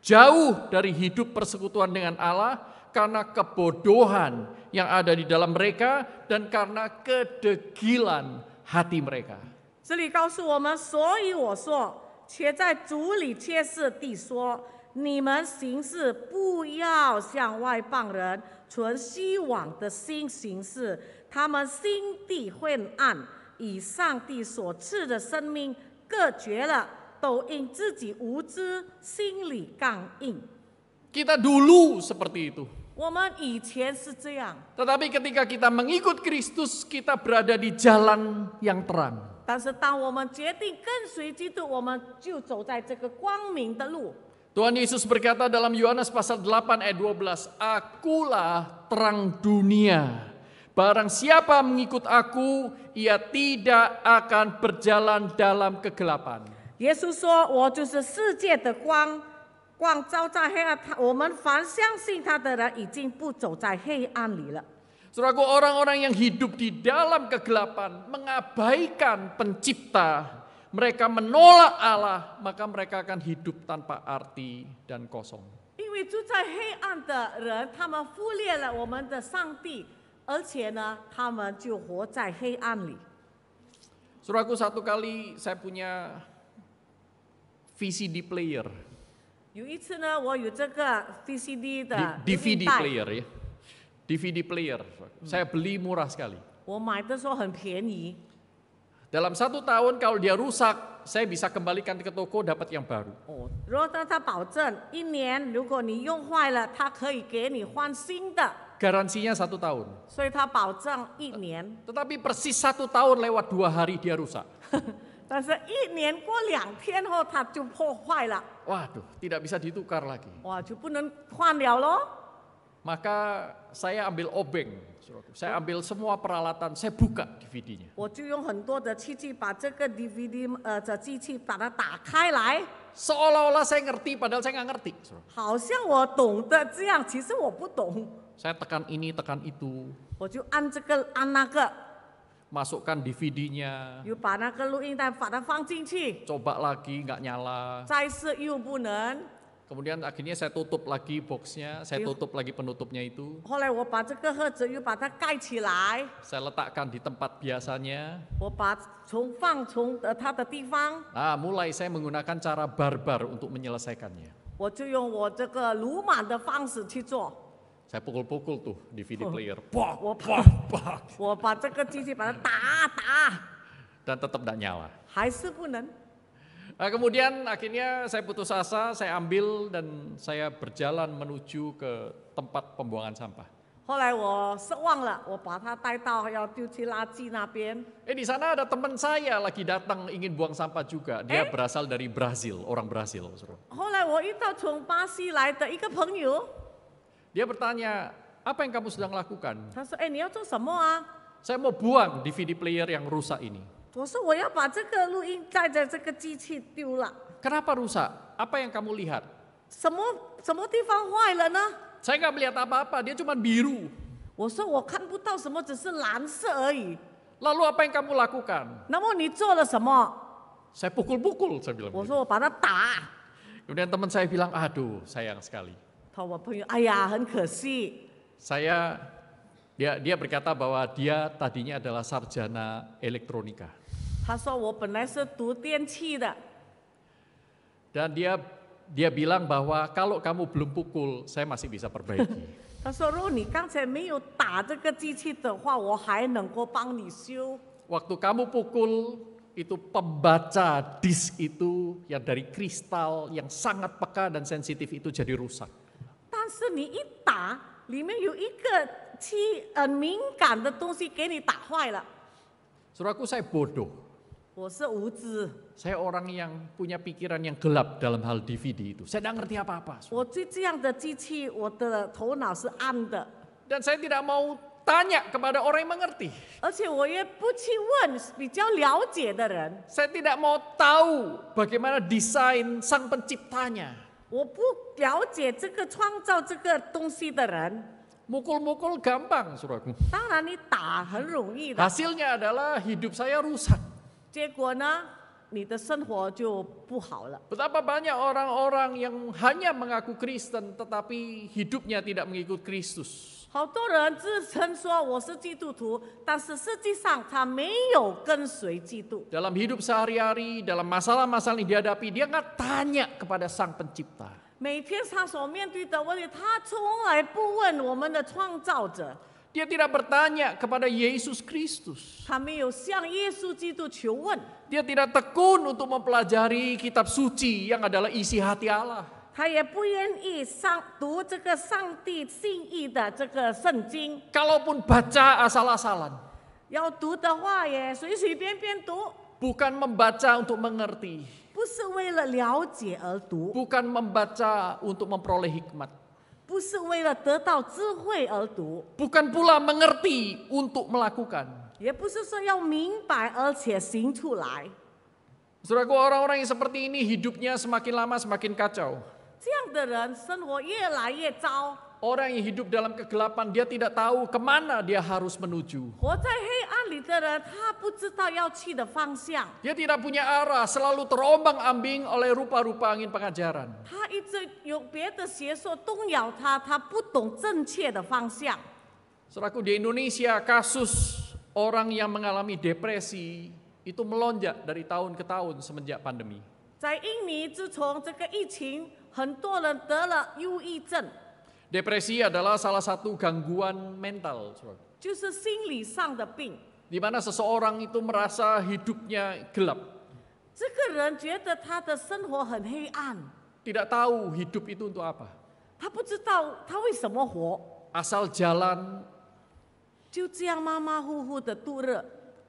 Jauh dari hidup persekutuan dengan Allah karena kebodohan yang ada di dalam mereka dan karena kedegilan hati mereka. 这里告诉我们，所以我说，且在主里切实地说，你们行事不要像外邦人存虚妄的心行事，他们心地昏暗，以上帝所赐的生命隔绝了，都因自己无知，心里刚硬。 Kita dulu seperti itu. 我们以前是这样， Tetapi ketika kita mengikut Kristus, kita berada di jalan yang terang. 但是当我们决定跟随基督，我们就走在这个光明的路。 Tuhan Yesus berkata dalam Yohanes pasal 8 ayat 12, Akulah terang dunia. Barang siapa mengikut aku, ia tidak akan berjalan dalam kegelapan. 耶稣说：“我就是世界的光，光照在黑暗。我们凡相信他的人，已经不走在黑暗里了。” Saudaraku, orang-orang yang hidup di dalam kegelapan, mengabaikan pencipta, mereka menolak Allah, maka mereka akan hidup tanpa arti dan kosong. 因为住在黑暗的人，他们忽略了我们的上帝，而且呢，他们就活在黑暗里。 Saudaraku, satu kali saya punya VCD player, 有一次呢，我有这个 VCD 的 DVD 录音带 player ya, DVD player. Saya beli murah sekali. 我买的时候很便宜。 Dalam 1 tahun kalau dia rusak, saya bisa kembalikan ke toko dapat yang baru. 哦，如果他保证1年，如果你用坏了，他可以给你换新的， Garansinya 1 tahun. 所以他保证1年。 Tetapi persis 1 tahun lewat 2 hari dia rusak. 但是1年过2天后，它就破坏了， Waduh, tidak bisa ditukar lagi. 哇，就不能换了咯。 Maka saya ambil obeng, saudaraku. Saya ambil semua peralatan, saya buka DVD-nya. 我就用很多的器具把这个 DVD 的机器把它打开来， Seolah-olah saya ngerti, padahal saya nggak ngerti. Saudara. 好像我懂得这样，其实我不懂。 Saya tekan ini, tekan itu, 我就按这个按那个， masukkan DVD-nya, 又把那个录音带把它放进去， coba lagi nggak nyala. 再试又不能。 Kemudian akhirnya saya tutup lagi boxnya, saya tutup lagi penutupnya itu. 后来我把这个盒子又把它盖起来， Saya letakkan di tempat biasanya. 我把放它的地方， Nah, mulai saya menggunakan cara barbar untuk menyelesaikannya. 我就用我这个鲁莽的方式去做。 Saya pukul-pukul tuh DVD player. 我我把这个机器把它打， Dan tetap tidak nyala. 还是不能。 Nah, kemudian akhirnya saya putus asa, saya ambil dan saya berjalan menuju ke tempat pembuangan sampah. 后来我失望了，我把它带到要丢去垃圾那边。 Di sana ada teman saya lagi datang ingin buang sampah juga. Dia berasal dari Brazil, orang Brazil. Saudara. 后来我遇到从巴西来的一个朋友， Dia bertanya, apa yang kamu sedang lakukan? 他说：“哎，你要做什么啊 Saya mau buang DVD player yang rusak ini. ？”我说：“我要把这个录音带的这个机器丢了。 Kenapa rusak? Apa yang kamu lihat? 什么地方坏了呢？ Saya nggak melihat apa-apa, dia cuma biru. 我说我看不到什么，只是蓝色而已。 Lalu apa yang kamu lakukan? 那么你做了什么？ Saya pukul-pukul, saya bilang. 我 begitu. 说我把它打。 Kemudian teman saya bilang, aduh sayang sekali. 他我朋友，哎呀，很可惜。 Dia berkata bahwa dia tadinya adalah sarjana elektronika. 他说我本来是读电器的， Dan dia bilang bahwa kalau kamu belum pukul, saya masih bisa perbaiki. 他说如果你刚才没有打这个机器的话，我还能够帮你修。 Waktu kamu pukul, itu pembaca disk itu yang dari kristal yang sangat peka dan sensitif itu jadi rusak. 但是你一打，里面有一个敏感的东西给你打坏了。 Saudaraku, saya bodoh. 我是无知， Saya orang yang punya pikiran yang gelap dalam hal DVD itu. Saya tidak ngerti apa-apa. 我对这样的机器，我的头脑是暗的， Dan saya tidak mau tanya kepada orang yang mengerti. 而且我也不去问比较了解的人， Saya tidak mau tahu bagaimana desain sang penciptanya. 我不了解这个创造这个东西的人。 Mukul-mukul gampang, saudaraku. 当然你打很容易的， Hasilnya adalah hidup saya rusak. 结果呢，你的生活就不好了。 Betapa banyak orang-orang yang hanya mengaku Kristen tetapi hidupnya tidak mengikut Kristus. 好多人自称说我是基督徒，但是实际上他没有跟随基督。 Dalam hidup sehari-hari, dalam masalah-masalah yang dihadapi, dia nggak tanya kepada sang pencipta. 每天他所面对的问题，他从来不问我们的创造者， Dia tidak bertanya kepada Yesus Kristus. 他没有向耶稣基督求问， Dia tidak tekun untuk mempelajari kitab suci yang adalah isi hati Allah. 他也不愿意读这个上帝心意的这个圣经。 Kalaupun baca asal-asalan, 要读的话也随随便便读， bukan membaca untuk mengerti, 不是为了了解而读， bukan membaca untuk memperoleh hikmat, 不是为了得到智慧而读， bukan pula mengerti untuk melakukan. 也不是说要明白而且行出来。 Saudaraku, orang-orang yang seperti ini hidupnya semakin lama semakin kacau. 这样的人生活越来越糟， Orang yang hidup dalam kegelapan, dia tidak tahu kemana dia harus menuju. 活在黑暗里的人，他不知道要去的方向， Dia tidak punya arah, selalu terombang-ambing oleh rupa-rupa angin pengajaran. 他一直有别的邪说动摇他，他不懂正确的方向。 Saudaraku, di Indonesia kasus orang yang mengalami depresi itu melonjak dari tahun ke tahun semenjak pandemi. 在印尼，自从这个疫情，很多人得了忧郁症， Depresi adalah salah satu gangguan mental, saudara. 就是心理上的病。 Di mana seseorang itu merasa hidupnya gelap, 这个人觉得他的生活很黑暗， tidak tahu hidup itu untuk apa. 他不知道他为什么活， Asal jalan, 就这样马马虎虎的度日。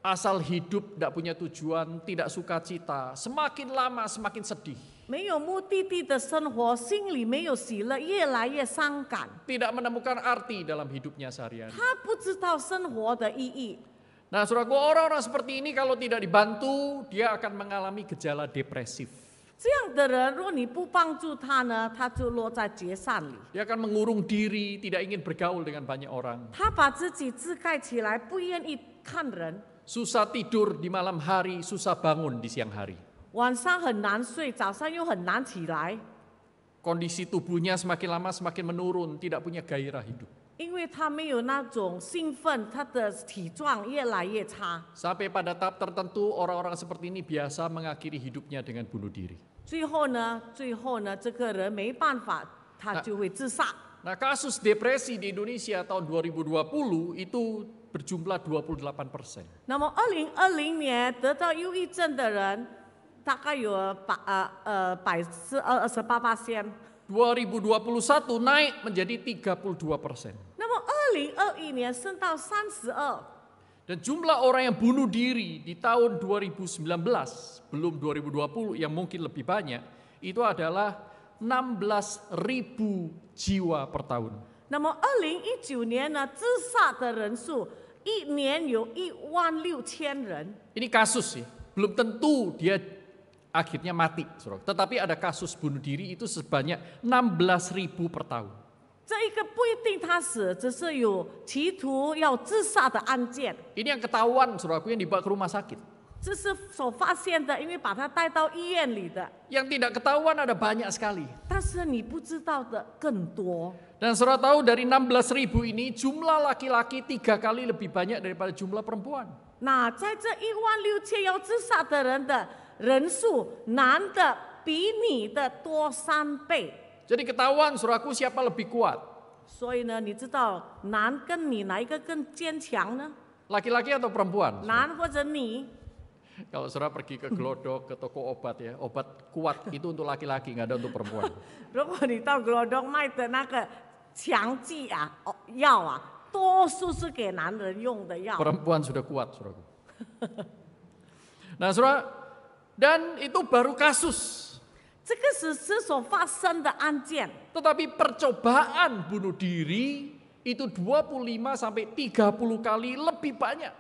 asal hidup tidak punya tujuan, tidak sukacita, semakin lama semakin sedih. 没有目的地的生活，心里没有喜乐，越来越伤感。 Tidak menemukan arti dalam hidupnya sehari-hari. 他不知道生活的意义。 Nah, saudaraku, orang-orang seperti ini kalau tidak dibantu, dia akan mengalami gejala depresif. 这样的人，若你不帮助他呢，他就落在绝善里。 Dia akan mengurung diri, tidak ingin bergaul dengan banyak orang. 他把自己自盖起来，不愿意看人， Susah tidur di malam hari, susah bangun di siang hari. 晚上很难睡，早上又很难起来， Kondisi tubuhnya semakin lama semakin menurun, tidak punya gairah hidup. 因为他没有那种兴奋，他的体状越来越差。 Sampai pada tahap tertentu orang-orang seperti ini biasa mengakhiri hidupnya dengan bunuh diri. 最后呢，这个人没办法，他就会自杀。 Nah, kasus depresi di Indonesia tahun 2020 itu berjumlah 28%. 那么2020年得到忧郁症的人，大概有28%。 2021 naik menjadi 32%. 那么2021年升到32%。 Dan jumlah orang yang bunuh diri di tahun 2019, belum 2020 yang mungkin lebih banyak, itu adalah 16.000 jiwa per tahun. 那么2019年呢，自杀的人数一年有16000人。 Ini kasus sih, belum tentu dia akhirnya mati, saudara. Tetapi ada kasus bunuh diri itu sebanyak 16.000 per tahun. 这一个不一定他死，只是有企图要自杀的案件。 Ini yang ketahuan, saudaraku, yang dibawa ke rumah sakit. 这是所发现的，因为把他带到医院里的。 Yang tidak ketahuan ada banyak sekali. 但是你不知道的更多。 Dan saudara tahu dari 16.000 ini jumlah laki-laki 3 kali lebih banyak daripada jumlah perempuan. 那在这16000要自杀的人的人数，男的比女的多3倍。 Jadi ketahuan saudaraku siapa lebih kuat. 所以呢，你知道男跟女哪一个更坚强呢？ Laki-laki atau perempuan? 男或者女？ Kalau saudara pergi ke Glodok, ke toko obat ya, obat kuat itu untuk laki-laki, nggak ada untuk perempuan. 如果你到罗东卖的那个强剂药多数是给男人用的药。 Perempuan sudah kuat, saudaraku. Nah, saudara, dan itu baru kasus. 这个是所发生的案件， Tetapi percobaan bunuh diri itu 25 sampai 30 kali lebih banyak.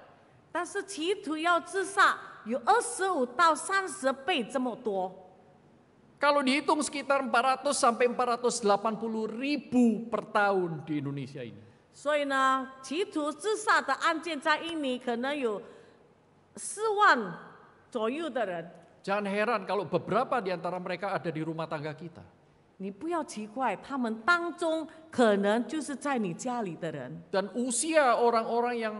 但是企图要自杀有25到30倍这么多。 Kalau dihitung sekitar 400 sampai 480 ribu per tahun di Indonesia ini. 所以呢，企图自杀的案件在印尼可能有4万左右的人。 Jangan heran kalau beberapa di antara mereka ada di rumah tangga kita. 你不要奇怪，他们当中可能就是在你家里的人。 Dan usia orang-orang yang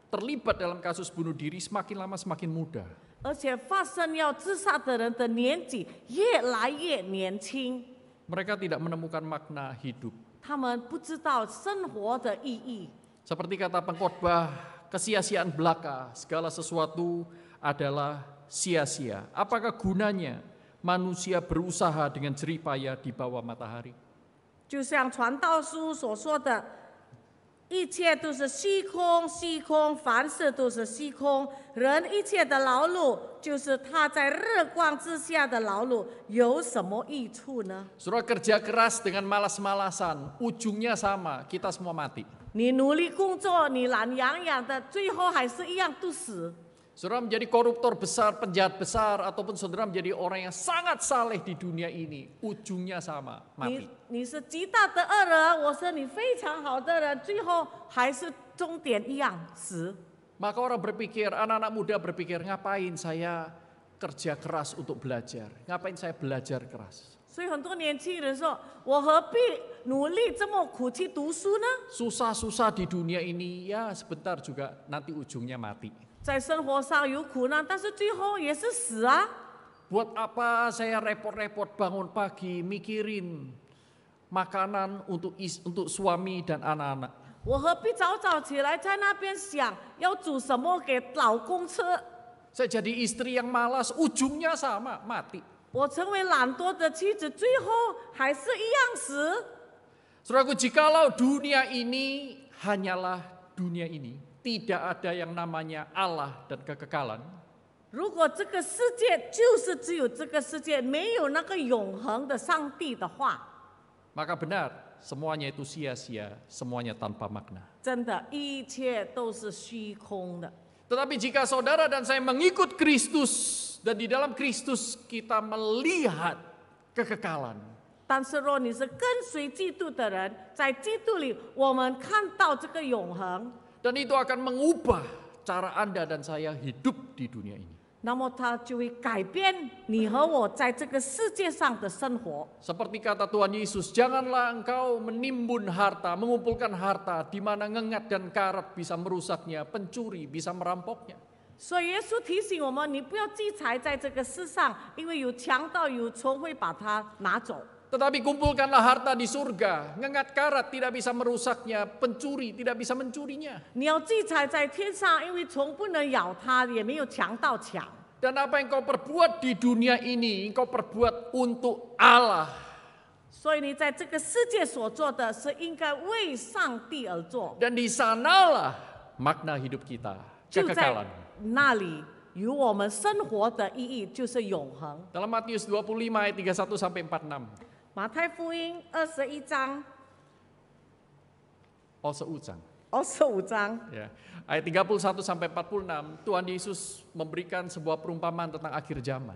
terlibat dalam kasus bunuh diri semakin lama semakin muda. 而且发生要自杀的人的年纪越来越年轻， Mereka tidak menemukan makna hidup. 他们不知道生活的意义。 Seperti kata pengkhotbah, kesia-siaan belaka, segala sesuatu adalah sia-sia. Apakah gunanya manusia berusaha dengan jerih payah di bawah matahari? 就像传道书所说的，一切都是虚空，虚空，凡事都是虚空。人一切的劳碌，就是他在日光之下的劳碌，有什么益处呢？ Saudara kerja keras dengan malas-malasan, ujungnya sama, kita semua mati. 你努力工作，你懒洋洋的，最后还是一样都死。 Saudara menjadi koruptor besar, penjahat besar, ataupun saudara menjadi orang yang sangat saleh di dunia ini, ujungnya sama, mati. 你是极大的恶人，我是你非常好的人，最后还是终点一样死。 Maka orang berpikir, anak-anak muda berpikir, ngapain saya kerja keras untuk belajar? Ngapain saya belajar keras? 所以很多年轻人说：“我何必努力这么苦去读书呢？ Susah-susah di dunia ini, ya sebentar juga nanti ujungnya mati. 在生活上有苦难，但是最后也是死啊！ Buat apa saya repot-repot bangun pagi mikirin makanan untuk suami dan anak-anak? 我何必早早起来在那边想要煮什么给老公吃？ Saya jadi istri yang malas, ujungnya sama, mati. 我成为懒惰的妻子，最后还是一样死。 Saudaraku, jikalau dunia ini hanyalah dunia ini, tidak ada yang namanya Allah dan kekekalan, 如果这个世界就是只有这个世界，没有那个永恒的上帝的话， maka benar semuanya itu sia-sia, semuanya tanpa makna. 真的，一切都是虚空的。 Tetapi jika saudara dan saya mengikut Kristus dan di dalam Kristus kita melihat kekekalan, 但是若你是跟随基督的人，在基督里，我们看到这个永恒， dan itu akan mengubah cara Anda dan saya hidup di dunia ini. 那么它就会改变你和我在这个世界上的生活。 Seperti kata Tuhan Yesus, janganlah engkau menimbun harta, mengumpulkan harta di mana ngengat dan karat bisa merusaknya, pencuri bisa merampoknya. 所以耶稣提醒我们，你不要积财在这个世上，因为有强盗有虫会把它拿走。 Tetapi kumpulkanlah harta di surga, ngengat karat tidak bisa merusaknya, pencuri tidak bisa mencurinya. 你要积财在天上，因为虫不能咬它，也没有强盗抢。 Dan apa yang kau perbuat di dunia ini, engkau perbuat untuk Allah. 所以你在这个世界所做的是应该为上帝而做， Dan di sanalah makna hidup kita, 就在 kekekalan. 那里有我们生活的意义，就是永恒。 Dalam Matius 25 ayat 31 sampai 46. 马太福音21章、 25章， Ya. Ayat 31 sampai 46, Tuhan Yesus memberikan sebuah perumpamaan tentang akhir zaman.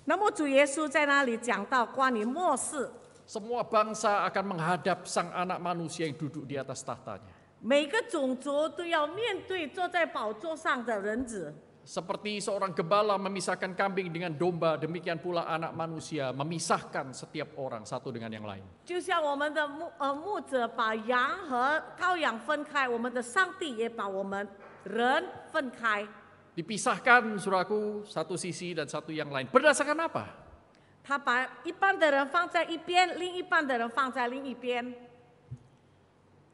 那么主耶稣在那里讲到关于末世， Semua bangsa akan menghadap sang anak manusia yang duduk di atas tahtanya. 每个种族都要面对坐在宝座上的人子。 Seperti seorang gembala memisahkan kambing dengan domba, demikian pula anak manusia memisahkan setiap orang satu dengan yang lain. 就像我们的牧者把羊和羔羊分开，我们的上帝也把我们人分开。 Dipisahkan, suraku, satu sisi dan satu yang lain. Berdasarkan apa? 他把一半的人放在一边，另一半的人放在另一边。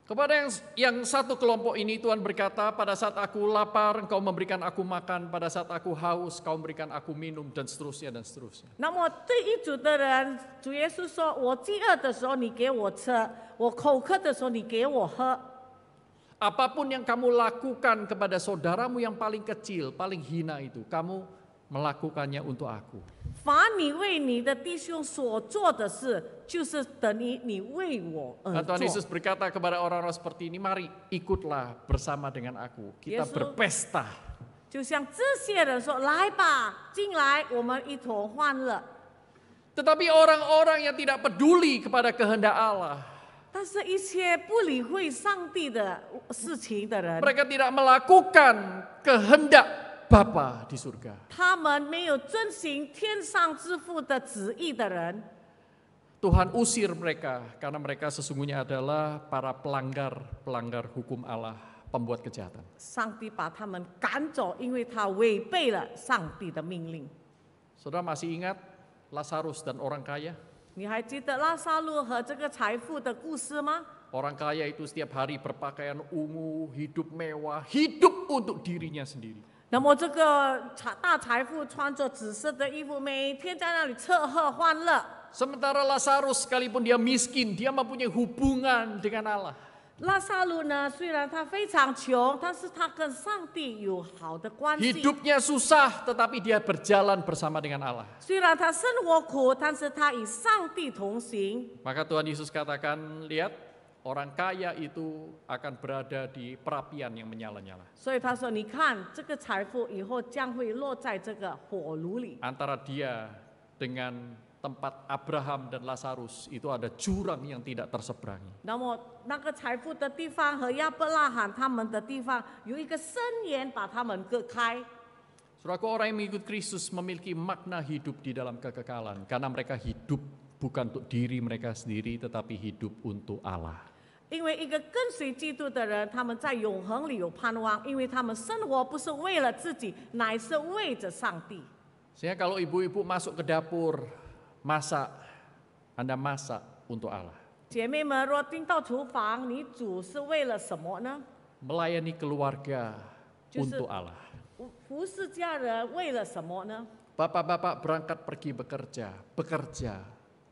Kepada yang satu kelompok ini Tuhan berkata, pada saat aku lapar, engkau memberikan aku makan, pada saat aku haus, kau memberikan aku minum, dan seterusnya, dan seterusnya. 那么对一组的人，主耶稣说：“我饥饿的时候你给我吃，我口渴的时候你给我喝。” Apapun yang kamu lakukan kepada saudaramu yang paling kecil, paling hina itu, kamu melakukannya untuk aku. 凡你为你的弟兄所做的事，就是等于你为我而 Tuhan 做。 Yesus berkata kepada orang-orang seperti ini, mari ikutlah bersama dengan aku. Kita Yesus- berpesta. 就像这些人说：“来吧，进来，我们一同欢乐。” Tetapi orang-orang yang tidak peduli kepada kehendak Allah, 但是，一些不理会上帝的事情的人， mereka tidak melakukan kehendak Bapa di surga. 他们没有遵行天上之父的旨意的人， Tuhan usir mereka karena mereka sesungguhnya adalah para pelanggar hukum Allah, pembuat kejahatan. 上帝把他们赶走，因为他违背了上帝的命令。 Saudara masih ingat Lazarus dan orang kaya? 你还记得拉萨路和这个财富的故事吗？ Orang kaya itu setiap hari berpakaian ungu, hidup mewah, hidup untuk dirinya sendiri. 那么这个大财富穿着紫色的衣服，每天在那里吃喝欢乐。 Sementara Lazarus sekalipun dia miskin, dia mempunyai hubungan dengan Allah. 拉萨路呢，虽然他非常穷，但是他跟上帝有好的关系。 Hidupnya susah, tetapi dia berjalan bersama dengan Allah. 虽然他生活苦，但是他与上帝同行。 Maka Tuhan Yesus katakan, lihat, orang kaya itu akan berada di perapian yang menyala-nyala. 所以他说：“你看，这个财富以后将会落在这个火炉里。 Antara dia dengan tempat Abraham dan Lazarus itu ada jurang yang tidak terseberangi. 那么那个财富的地方和亚伯拉罕他们的地方有一个深渊把他们隔开。 Saudaraku, orang yang mengikut Kristus memiliki makna hidup di dalam kekekalan karena mereka hidup bukan untuk diri mereka sendiri tetapi hidup untuk Allah. 因为一个跟随基督的人，他们在永恒里有盼望，因为他们生活不是为了自己，乃是为着上帝。 Sehingga kalau ibu-ibu masuk ke dapur, masak, Anda masak untuk Allah. 姐妹们，若进到厨房，你煮是为了什么呢？ Melayani keluarga Justru- untuk Allah. 服侍家人为了什么呢？ Bapak-bapak berangkat pergi bekerja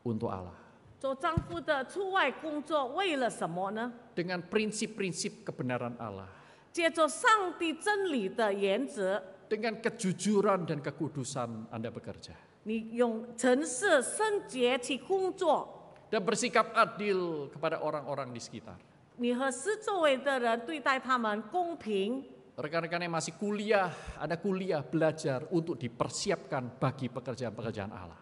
untuk Allah. 做丈夫的出外工作为了什么呢？ Dengan prinsip-prinsip kebenaran Allah. 借着上帝真理的原则， Dengan kejujuran dan kekudusan Anda bekerja. 你用诚实、圣洁去工作。 Dan bersikap adil kepada orang-orang di sekitar. 你和四周围的人对待他们公平。 Rekan-rekan yang masih kuliah, Anda kuliah belajar untuk dipersiapkan bagi pekerjaan-pekerjaan Allah.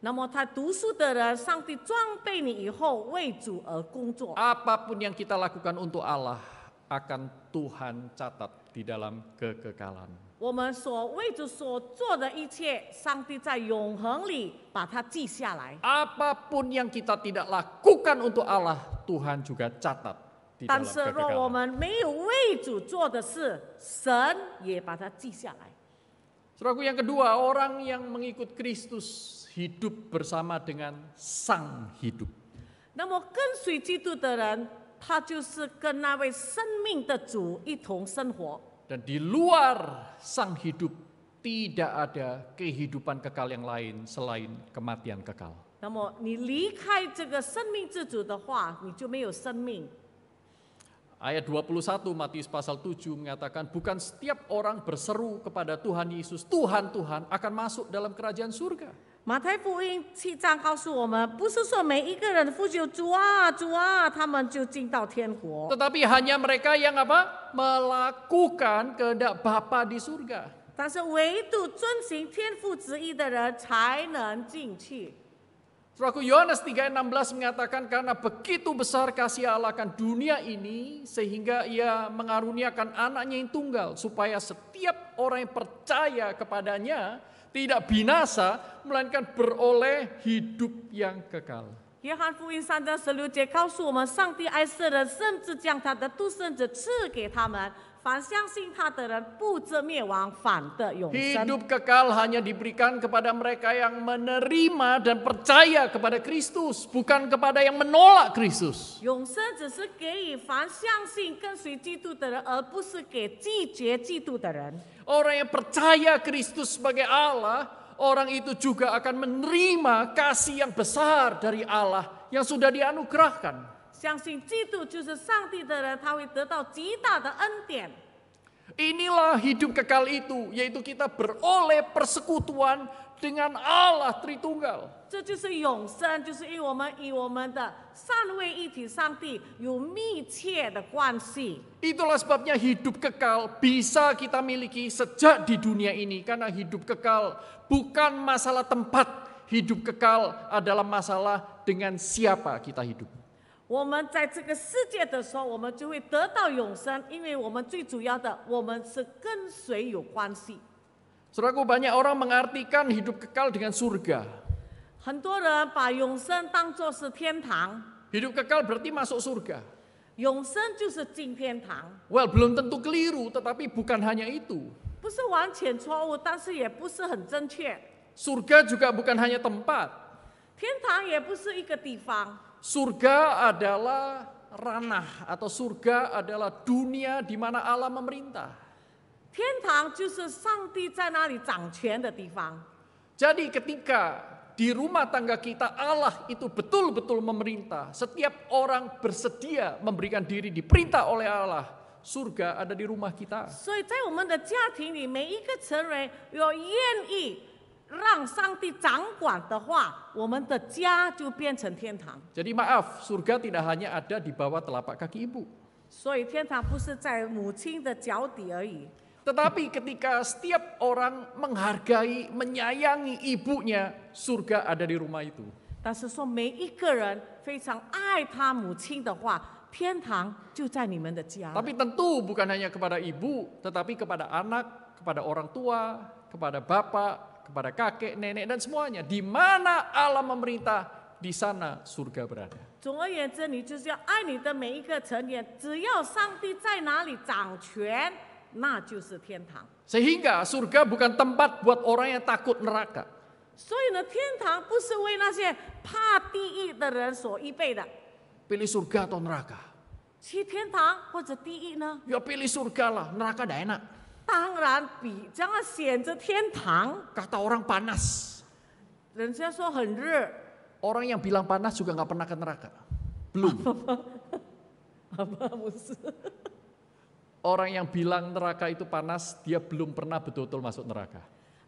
那么他读书的人，上帝装备你以后为主而工作。 Apapun yang kita lakukan untuk Allah akan Tuhan catat di dalam kekekalan. 我们所为主所做的一切，上帝在永恒里把它记下来。 Apapun yang kita tidak lakukan untuk Allah, Tuhan juga catat di 但 dalam 是若我 kekekalan. 们没有为主做的事，神也把它记下来。 Saudaraku, yang kedua, orang yang mengikut Kristus hidup bersama dengan Sang Hidup. 那么跟随基督的人，他就是跟那位生命的主一同生活。 Dan di luar Sang Hidup tidak ada kehidupan kekal yang lain selain kematian kekal. 那么你离开这个生命之主的话，你就没有生命。 Ayat 21 Matius pasal 7 mengatakan, bukan setiap orang berseru kepada Tuhan Yesus, Tuhan, Tuhan, akan masuk dalam kerajaan surga. 马太福音7章告诉我们，不是说每一个人呼求主啊主啊，他们就进到天国， Tetapi hanya mereka yang apa? Melakukan kehendak Bapa di surga. 但是唯独遵行天父旨意的人才能进去。 Saudaraku, Yohanes 3:16 mengatakan karena begitu besar kasih Allah akan dunia ini sehingga ia mengaruniakan anaknya yang tunggal supaya setiap orang yang percaya kepadanya tidak binasa melainkan beroleh hidup yang kekal. 约翰福音3章16节告诉我们，上帝爱世人，甚至将他的独生子赐给他们，凡凡相信他的人不至灭亡，反得永生。 Hidup kekal hanya diberikan kepada mereka yang menerima dan percaya kepada Kristus, bukan kepada yang menolak Kristus. 永生只是给予凡相信跟随基督的人，而不是给拒绝基督的人。 Orang yang percaya Kristus sebagai Allah, orang itu juga akan menerima kasih yang besar dari Allah yang sudah dianugerahkan. 相信基督就是上帝的人，他会得到极大的恩典。 Inilah hidup kekal itu, yaitu kita beroleh persekutuan dengan Allah Tritunggal. 这就是永生，就是因为我们与我们的三位一体上帝有密切的关系。 Itulah sebabnya hidup kekal bisa kita miliki sejak di dunia ini. Karena hidup kekal bukan masalah tempat, hidup kekal adalah masalah dengan siapa kita hidup. 我们在这个世界的时候，我们就会得到永生，因为我们最主要的，我们是跟谁有关系。 Saudaraku, banyak orang mengartikan hidup kekal dengan surga. 很多人把永生当作是天堂， Hidup kekal berarti masuk surga. 永生就是进天堂， Well, belum tentu keliru, tetapi bukan hanya itu. 不是完全错误，但是也不是很正确。 Surga juga bukan hanya tempat. 天堂也不是一个地方， Surga adalah ranah atau surga adalah dunia di mana Allah memerintah. 天堂就是上帝在那里掌权的地方。 Jadi ketika di rumah tangga kita Allah itu betul-betul memerintah, setiap orang bersedia memberikan diri diperintah oleh Allah, surga ada di rumah kita. 所以在我们的家庭里，每一个成员有愿意让上帝掌管的话，我们的家就变成天堂。 Jadi maaf, surga tidak hanya ada di bawah telapak kaki ibu. 所以天堂不是在母亲的脚底而已， Tetapi ketika setiap orang menghargai, menyayangi ibunya, surga ada di rumah itu. 但是说每一个人非常爱他母亲的话，天堂就在你们的家。 Tapi tentu bukan hanya kepada ibu, tetapi kepada anak, kepada orang tua, kepada bapak, kepada kakek, nenek, dan semuanya. Di mana Allah memerintah, di sana surga berada. 总而言之，你就是要爱你的每一个成员，只要上帝在哪里掌权，那就是天堂。 Sehingga surga bukan tempat buat orang yang takut neraka. 所以呢，天堂不是为那些怕地狱的人所预备的。 Pilih surga atau neraka? 去天堂或者地狱呢？ Ya pilih surga lah, neraka dah enak. 当然将要选择天堂。 Kata orang panas. 人家说很热， Orang yang bilang panas juga nggak pernah ke neraka. Belum. 不是？ Orang yang bilang neraka itu panas, dia belum pernah betul-betul masuk neraka.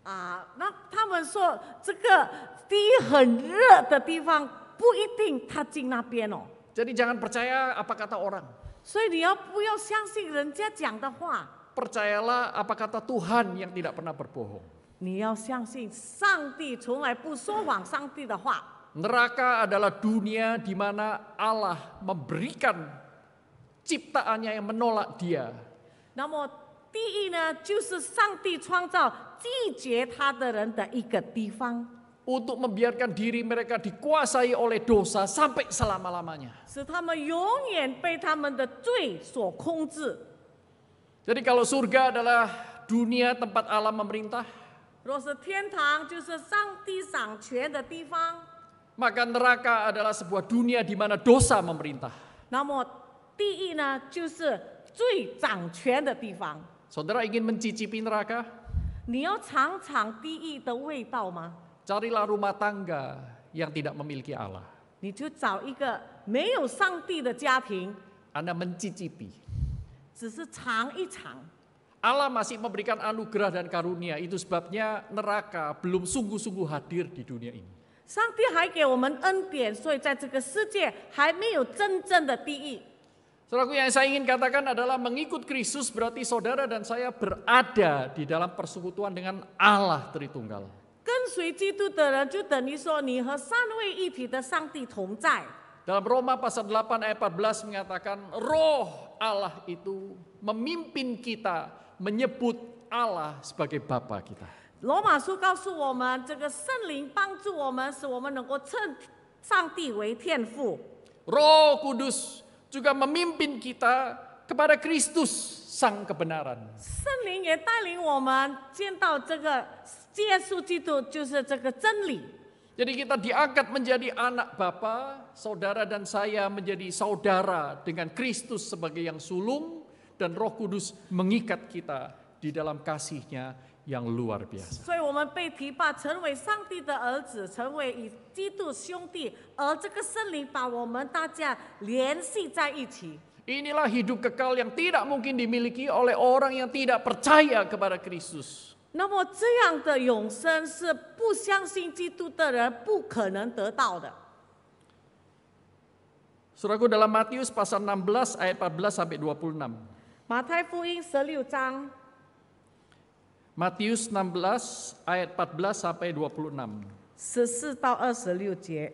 啊，那他们说这个地狱很热的地方，不一定他进那边哦。 Jadi jangan percaya apa kata orang. 所以你不要相信人家讲的话， Percayalah apa kata Tuhan yang tidak pernah berbohong. 你要相信上帝从来不说谎，上帝的话。 Neraka adalah dunia di mana Allah memberikan ciptaannya yang menolak dia. 那么地狱呢，就是上帝创造拒绝他的人的一个地方， Untuk membiarkan diri mereka dikuasai oleh dosa sampai selama-lamanya. 使他们永远被他们的罪所控制。 Jadi kalau surga adalah dunia tempat Allah memerintah, 若是天堂，就是上帝掌权的地方， maka neraka adalah sebuah dunia di mana dosa memerintah. 那么地狱呢，就是罪掌权的地方。 Saudara ingin mencicipi neraka? 你要尝尝地狱的味道吗？ Carilah rumah tangga yang tidak memiliki Allah. 你就找一个没有上帝的家庭， Anda mencicipi. 只是尝一尝。 Allah masih memberikan anugerah dan karunia. Itu sebabnya neraka belum sungguh-sungguh hadir di dunia ini. 上帝还给我们恩典，所以在这个世界还没有真正的地狱。 Saudaraku, yang saya ingin katakan adalah mengikut Kristus berarti saudara dan saya berada di dalam persekutuan dengan Allah Tritunggal. 跟随基督的人，就等于说你和三位一体的上帝同在。 Dalam Roma pasal 8 ayat 14 mengatakan roh Allah itu memimpin kita menyebut Allah sebagai Bapa kita. 罗马书告诉我们，这个圣灵帮助我们，使我们能够称上帝为天父。 Roh Kudus juga memimpin kita kepada Kristus sang kebenaran. 圣灵也带领我们见到这个耶稣基督就是这个真理。 Jadi kita diangkat menjadi anak Bapa, saudara dan saya menjadi saudara dengan Kristus sebagai yang sulung, dan Roh Kudus mengikat kita di dalam kasih-Nya yang luar biasa. 所以我们被提拔成为上帝的儿子，成为与基督兄弟，而这个圣灵把我们大家联系在一起。 Inilah hidup kekal yang tidak mungkin dimiliki oleh orang yang tidak percaya kepada Kristus. 那么这样的永生是不相信基督的人不可能得到的。 Saudaraku, dalam Matius pasal 16 ayat 14 sampai 26. 马太福音16章 Matius 16 ayat 14 sampai 26. 14到26节。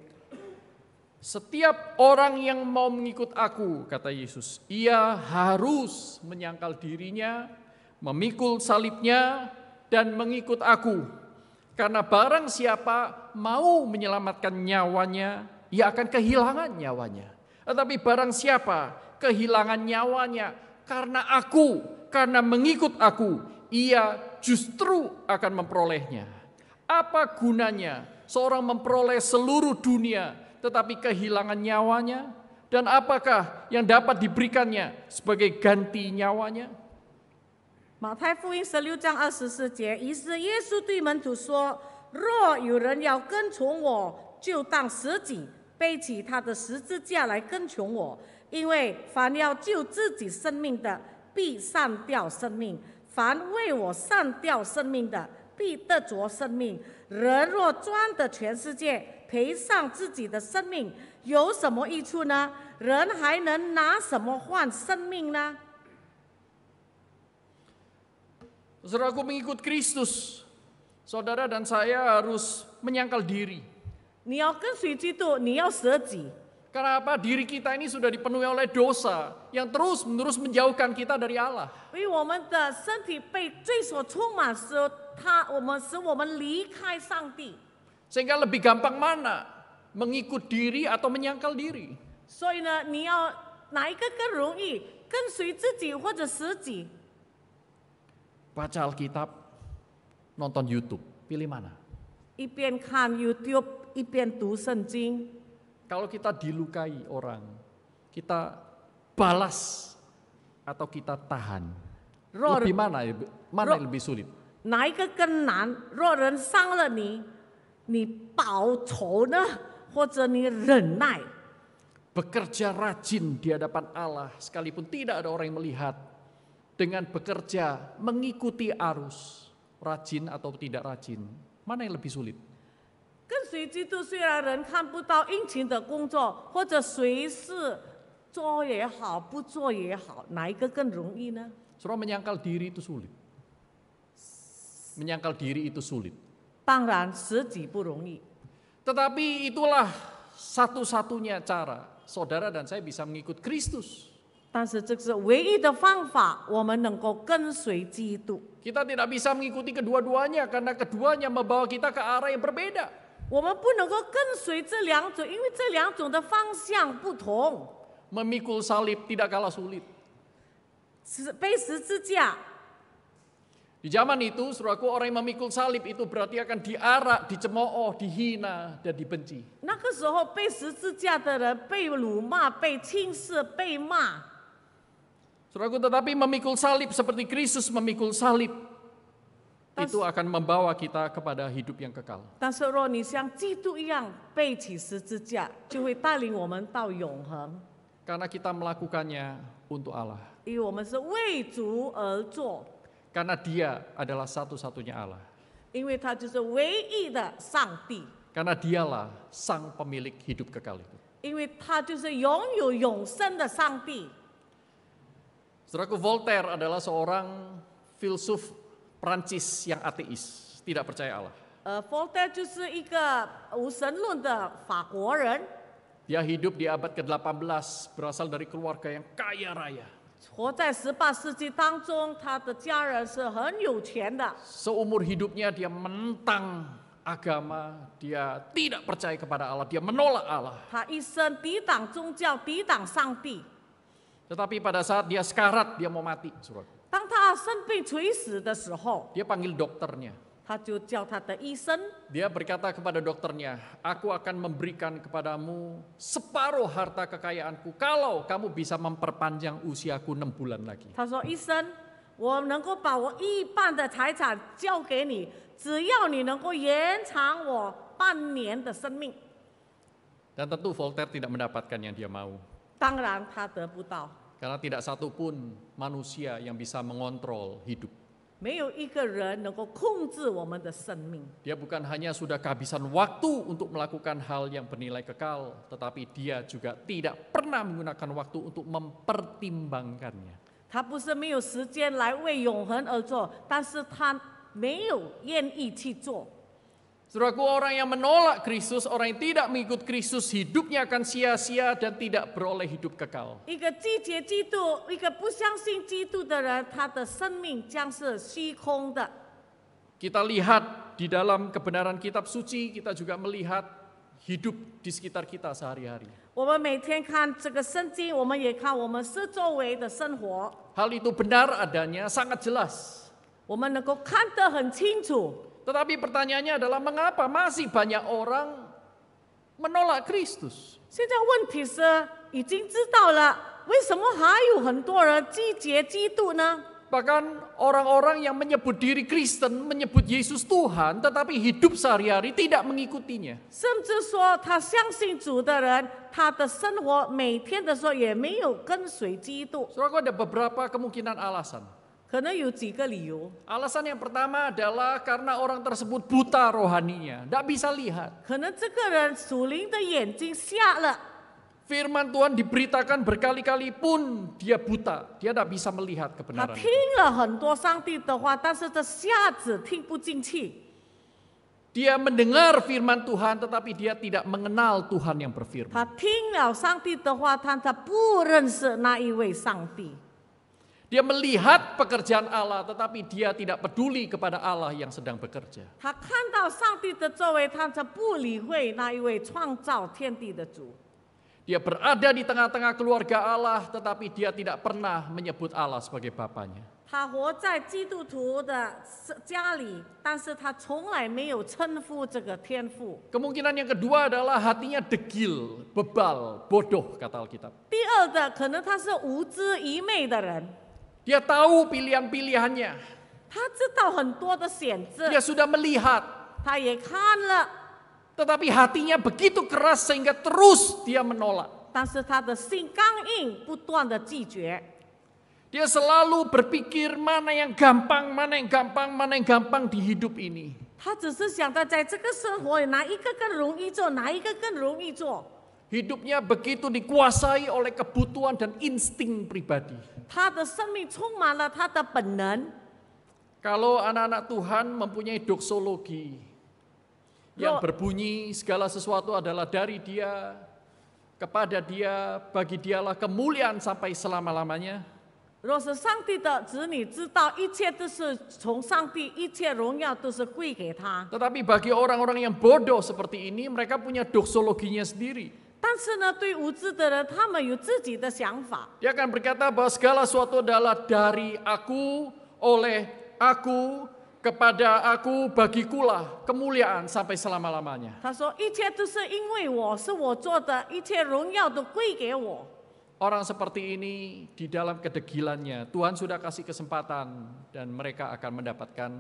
Setiap orang yang mau mengikut aku, kata Yesus, ia harus menyangkal dirinya, memikul salibnya, dan mengikut aku. Karena barang siapa mau menyelamatkan nyawanya, ia akan kehilangan nyawanya. Tetapi barang siapa kehilangan nyawanya karena aku, karena mengikut aku, ia justru akan memperolehnya. Apa gunanya seorang memperoleh seluruh dunia tetapi kehilangan nyawanya? Dan apakah yang dapat diberikannya sebagai ganti nyawanya? 马太福音16章24节，于是耶稣对门徒说：“若有人要跟从我，就当舍己，背起他的十字架来跟从我。因为凡要救自己生命的，必丧掉生命；凡为我丧掉生命的，必得着生命。人若赚得全世界，赔上自己的生命，有什么益处呢？人还能拿什么换生命呢？” Saudaraku, mengikut Kristus, saudara dan saya harus menyangkal diri. 你要跟随基督，你要舍己。 Karena apa? Diri kita ini sudah dipenuhi oleh dosa yang terus-menerus menjauhkan kita dari Allah. 因为我们的身体被罪所充满时，使我们离开上帝。 Sehingga lebih gampang mana? Mengikut diri atau menyangkal diri? 所以呢，你要哪一个更容易？跟随自己或者舍己？ Baca Alkitab, nonton YouTube, pilih mana? 一边看 YouTube， 一边读圣经。 Kalau kita dilukai orang, kita balas atau kita tahan? 若 Lebih mana yang lebih sulit? 哪一个更难？若人伤了你，你报仇呢，或者你忍耐？ Bekerja rajin di hadapan Allah sekalipun tidak ada orang yang melihat, dengan bekerja mengikuti arus, rajin atau tidak rajin, mana yang lebih sulit? 跟随基督，虽然人看不到殷勤的工作，或者随时做也好，不做也好，哪一个更容易呢？ Saudara, menyangkal diri itu sulit. Menyangkal diri itu sulit. 当然，舍己不容易。 Tetapi itulah satu-satunya cara saudara dan saya bisa mengikut Kristus. 但是这是唯一的方法，我们能够跟随基督。 Kita tidak bisa mengikuti kedua-duanya karena keduanya membawa kita ke arah yang berbeda. 我们不能够跟随这两种，因为这两种的方向不同。 Memikul salib tidak kalah sulit. 背十字架， Di zaman itu, saudaraku, orang yang memikul salib itu berarti akan diarak, dicemooh, dihina, dan dibenci. 那个时候背十字架的人被辱骂、被轻视、被骂。 Saudaraku, tetapi memikul salib seperti Kristus memikul salib, itu akan membawa kita kepada hidup yang kekal. 但是若你像基督一样背起十字架，就会带领我们到永恒， Karena kita melakukannya untuk Allah. 因为我们是为主而做， Karena Dia adalah satu-satunya Allah. 因为他就是唯一的上帝， Karena Dialah sang pemilik hidup kekal itu. 因为他就是拥有永生的上帝。 Saudaraku, Voltaire adalah seorang filsuf Prancis yang ateis, tidak percaya Allah. 佛戴就是一个无神论的法国人， Dia hidup di abad ke-18, berasal dari keluarga yang kaya raya. 活在18世纪当中，他的家人是很有钱的。 Seumur hidupnya dia menentang agama, dia tidak percaya kepada Allah, dia menolak Allah. 他一生抵挡宗教，抵挡上帝。Tetapi pada saat dia sekarat, dia mau mati, saudara. 当他生病垂死的时候， Dia panggil dokternya. 他就叫他的医生， Dia berkata kepada dokternya, aku akan memberikan kepadamu separuh harta kekayaanku kalau kamu bisa memperpanjang usiaku 6 bulan lagi. 他说：“医生，我能够把我1半的财产交给你，只要你能够延长我半年的生命。” Dan tentu Voltaire tidak mendapatkan yang dia mau. 当然他得不到， Karena tidak satu pun manusia yang bisa mengontrol hidup. 没有一个人能够控制我们的生命。 Dia bukan hanya sudah kehabisan waktu untuk melakukan hal yang bernilai kekal, tetapi dia juga tidak pernah menggunakan waktu untuk mempertimbangkannya. 他不是没有时间来为永恒而做，但是他没有愿意去做。 Saudaraku, orang yang menolak Kristus, orang yang tidak mengikut Kristus, hidupnya akan sia-sia dan tidak beroleh hidup kekal. 一个拒绝基督、一个不相信基督的人，他的生命将是虚空的。 Kita lihat di dalam kebenaran kitab suci, kita juga melihat hidup di sekitar kita sehari-hari. 我们每天看这个圣经，我们也看我们四周围的生活， Hal itu benar adanya, sangat jelas. 我们能够看得很清楚。 Tetapi pertanyaannya adalah mengapa masih banyak orang menolak Kristus? 现在问题是，已经知道了，为什么还有很多人拒绝基督呢？ Bahkan orang-orang yang menyebut diri Kristen, menyebut Yesus Tuhan, tetapi hidup sehari-hari tidak mengikutinya. 甚至说，他相信主的人，他的生活每天的时候也没有跟随基督， Saudaraku, ada beberapa kemungkinan alasan. 可能有几个理由。 Alasan yang pertama adalah karena orang tersebut buta rohaninya, tidak bisa lihat. 可能这个人属灵的眼睛瞎了， Firman Tuhan diberitakan berkali-kali pun dia buta, dia tidak bisa melihat 他 kebenaran. 听了很多上帝的话，但是这瞎子听不进去。 Dia mendengar firman Tuhan tetapi dia tidak mengenal Tuhan yang berfirman. 他听了上帝的话，但他不认识那一位上帝。 Dia melihat pekerjaan Allah tetapi dia tidak peduli kepada Allah yang sedang bekerja. 他看到上帝的作为，他则不理会那一位创造天地的主。 Dia berada di tengah-tengah keluarga Allah tetapi dia tidak pernah menyebut Allah sebagai Bapanya. 他活在基督徒的家里，但是他从来没有称呼这个天父。 Kemungkinan yang kedua adalah hatinya degil, bebal, bodoh kata Alkitab. 第二的，可能他是无知愚昧的人， Dia tahu pilihan-pilihannya. 他知道很多的选择， Dia sudah melihat. 他也看了， Tetapi hatinya begitu keras sehingga terus dia menolak. 但是他的心刚硬，不断的拒绝。 Dia selalu berpikir mana yang gampang, mana yang gampang, mana yang gampang di hidup ini. 他只是想到在这个生活里，哪一个更容易做，哪一个更容易做。 Hidupnya begitu dikuasai oleh kebutuhan dan insting pribadi. 他的生命充满了他的本能。 Kalau anak-anak Tuhan mempunyai doksologi yang berbunyi segala sesuatu adalah dari Dia, kepada Dia, bagi Dialah kemuliaan sampai selama-lamanya. 若是上帝的子女知道一切都是从上帝，一切荣耀都是归给他。 Tetapi bagi orang-orang yang bodoh seperti ini, mereka punya doksologinya sendiri. 但是呢，对无知的人，他们有自己的想法。 Dia akan berkata bahwa segala sesuatu adalah dari aku, oleh aku, kepada aku, bagikulah kemuliaan sampai selama-lamanya. 他说：“一切都是因为我，是我做的，一切荣耀都归给我。” Orang seperti ini di dalam kedegilannya, Tuhan sudah kasih kesempatan dan mereka akan mendapatkan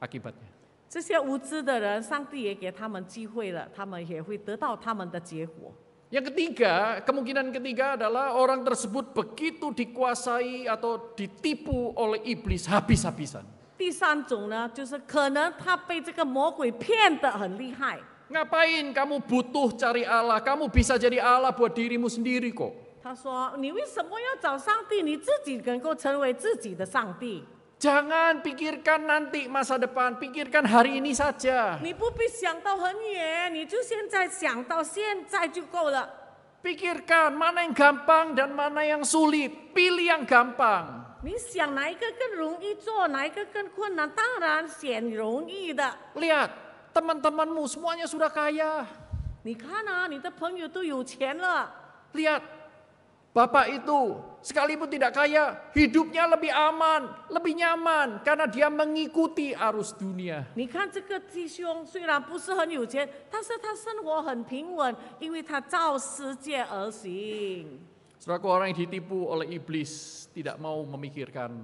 akibatnya. 这些无知的人，上帝也给他们机会了，他们也会得到他们的结果。 Yang ketiga, kemungkinan ketiga adalah orang tersebut begitu dikuasai atau ditipu oleh iblis habis-habisan. 第三种呢，就是可能他被这个魔鬼骗得很厉害。 Ngapain kamu butuh cari Allah? Kamu bisa jadi Allah buat dirimu sendiri kok. 他说：“你为什么要找上帝？你自己能够成为自己的上帝。 Jangan pikirkan nanti masa depan, pikirkan hari ini saja. 你不必想到很远，你就现在想到现在就够了。 Pikirkan mana yang gampang dan mana yang sulit. Pilih yang gampang. 你想哪一个更容易做，哪一个更困难？当然选容易的。 Lihat, teman-temanmu semuanya sudah kaya. 你看啊，你的朋友都有钱了， Lihat, Bapak itu sekalipun tidak kaya, hidupnya lebih aman, lebih nyaman karena dia mengikuti arus dunia. 你看这个弟兄虽然不是很有钱，但是他生活很平稳，因为他照世界而行。 Saudaraku, orang yang ditipu oleh iblis tidak mau memikirkan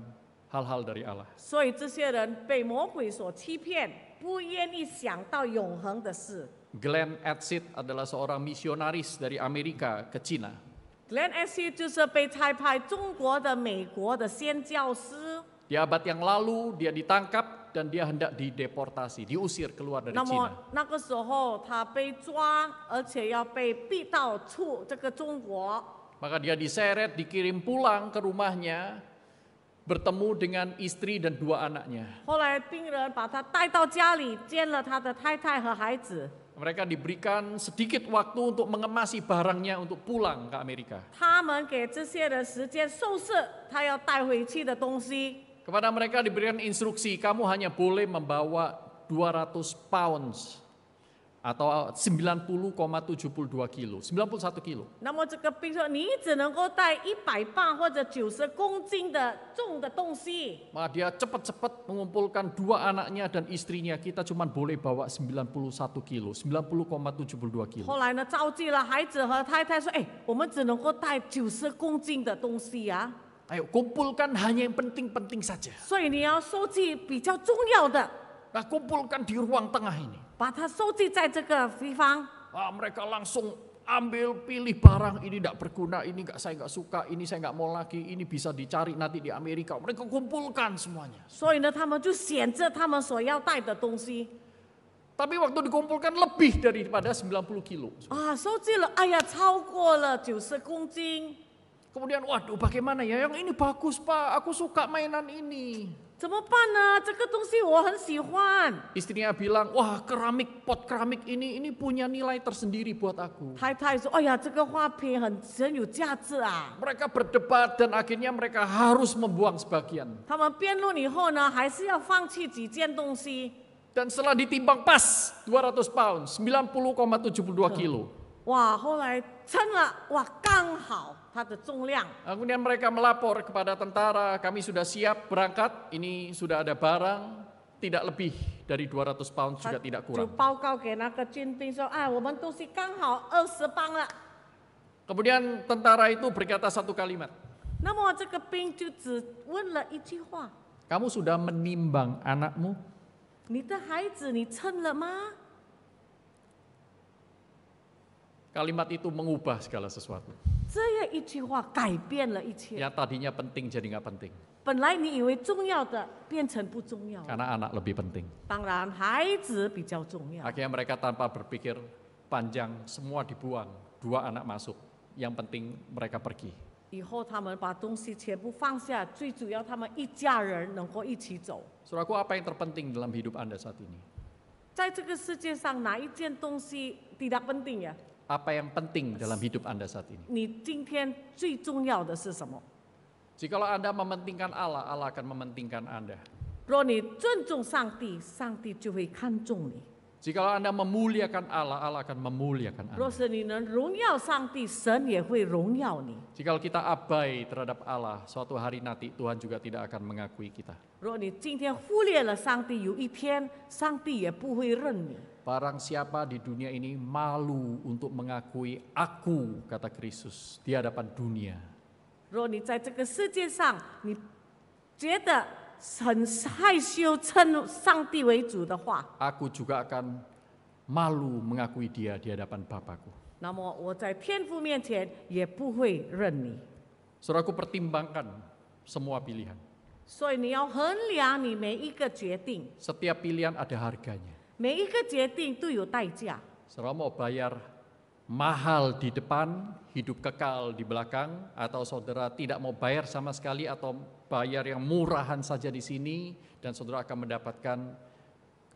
hal-hal dari Allah. 所以这些人被魔鬼所欺骗，不愿意想到永恒的事。 Glenn Edsit adalah seorang misionaris dari Amerika ke Cina. Glenn S. 就是被差派中国的美国的宣教师。 Di abad yang lalu dia ditangkap dan dia hendak dideportasi, diusir keluar dari 那么 Cina. 那个时候他被抓，而且要被逼到这个中国。 Maka dia diseret, dikirim pulang ke rumahnya, bertemu dengan istri dan 2 anaknya. 后来病人把他带到家里，见了他的太太和孩子。 Mereka diberikan sedikit waktu untuk mengemasi barangnya untuk pulang ke Amerika. 他们给这些人时间收拾他要带回去的东西。 Kepada mereka diberikan instruksi, kamu hanya boleh membawa 200 pounds atau 90,72 kilo, 91 kilo. 那么这个病说，你只能够带100磅或者90公斤的重的东西。 Maka dia cepat-cepat mengumpulkan 2 anaknya dan istrinya. Kita cuma boleh bawa 91 kilo, 90,72 kilo. 后来呢，召集了孩子和太太说：“哎，我们只能够带90公斤的东西啊， Ayo kumpulkan hanya yang penting-penting saja. 所以你要收集比较重要的， Nah, kumpulkan di ruang tengah ini. 把它收集在这个地方。 Mereka langsung ambil pilih barang, ini tidak berguna, ini saya nggak suka, ini saya nggak mau lagi, ini bisa dicari nanti di Amerika. Mereka kumpulkan semuanya. 所以呢，他们就选择他们所要带的东西 Tapi waktu dikumpulkan lebih daripada 90 kilo. 啊，收集了，哎呀，超过了90公斤， Kemudian, waduh bagaimana ya, yang ini bagus Pak, aku suka mainan ini. 怎么办呢？这个东西我很喜欢。 Istrinya bilang, wah pot keramik ini punya nilai tersendiri buat aku. 太太说：“哎呀，这个花瓶很有价值啊。 Mereka berdebat dan akhirnya mereka harus membuang sebagian. ”他们辩论以后呢，还是要放弃几件东西。 Dan setelah ditimbang pas 200 pound, 90,72 kilo. 哇，后来称了，哇，刚好它的重量。 Kemudian mereka melapor kepada tentara, kami sudah siap berangkat, ini sudah ada barang, tidak lebih dari 200 pound 他 juga tidak 就 kurang. 报告给那个军兵说：“哎，我们东西刚好20磅了。 Kemudian tentara itu berkata satu kalimat, ”那么这个兵就只问了一句话 kamu sudah menimbang anakmu?：“ 你的孩子你称了吗？” Kalimat itu mengubah segala sesuatu. 这样一句话改变了一切。 Yang tadinya penting jadi nggak penting. 本来你以为重要的，变成不重要了。 Karena anak lebih penting. 当然，孩子比较重要。 Akhirnya mereka tanpa berpikir panjang, semua dibuang. 2 anak masuk. Yang penting mereka pergi. 以后他们把东西全部放下，最主要他们一家人能够一起走。 Saudaraku, apa yang terpenting dalam hidup Anda saat ini? 在这个世界上，哪一件东西tidak penting ya？ Apa yang penting dalam hidup Anda saat ini? 你今天最重要的是什么？ Jikalau Anda mementingkan Allah, Allah akan mementingkan Anda. 若你尊重上帝，上帝就会看重你； Jikalau Anda memuliakan Allah, Allah akan memuliakan 若 Anda. 是你能荣耀上帝，神也会荣耀你。 Jikalau kita abai terhadap Allah, suatu hari nanti Tuhan juga tidak akan mengakui kita. 若你今天忽略了上帝，有一天上帝也不会认你。 Barang siapa di dunia ini malu untuk mengakui aku, kata Kristus, di hadapan dunia. 若你在这个世界上，你觉得很害羞，称上帝为主的话， Aku juga akan malu mengakui dia di hadapan Bapakku. 那么我在天父面前也不会认你。 Saudaraku, pertimbangkan semua pilihan. 所以你要衡量你每一个决定， Setiap pilihan ada harganya. 每一个决定都有代价。 Saudara mau bayar mahal di depan, hidup kekal di belakang, atau saudara tidak mau bayar sama sekali atau bayar yang murahan saja di sini dan saudara akan mendapatkan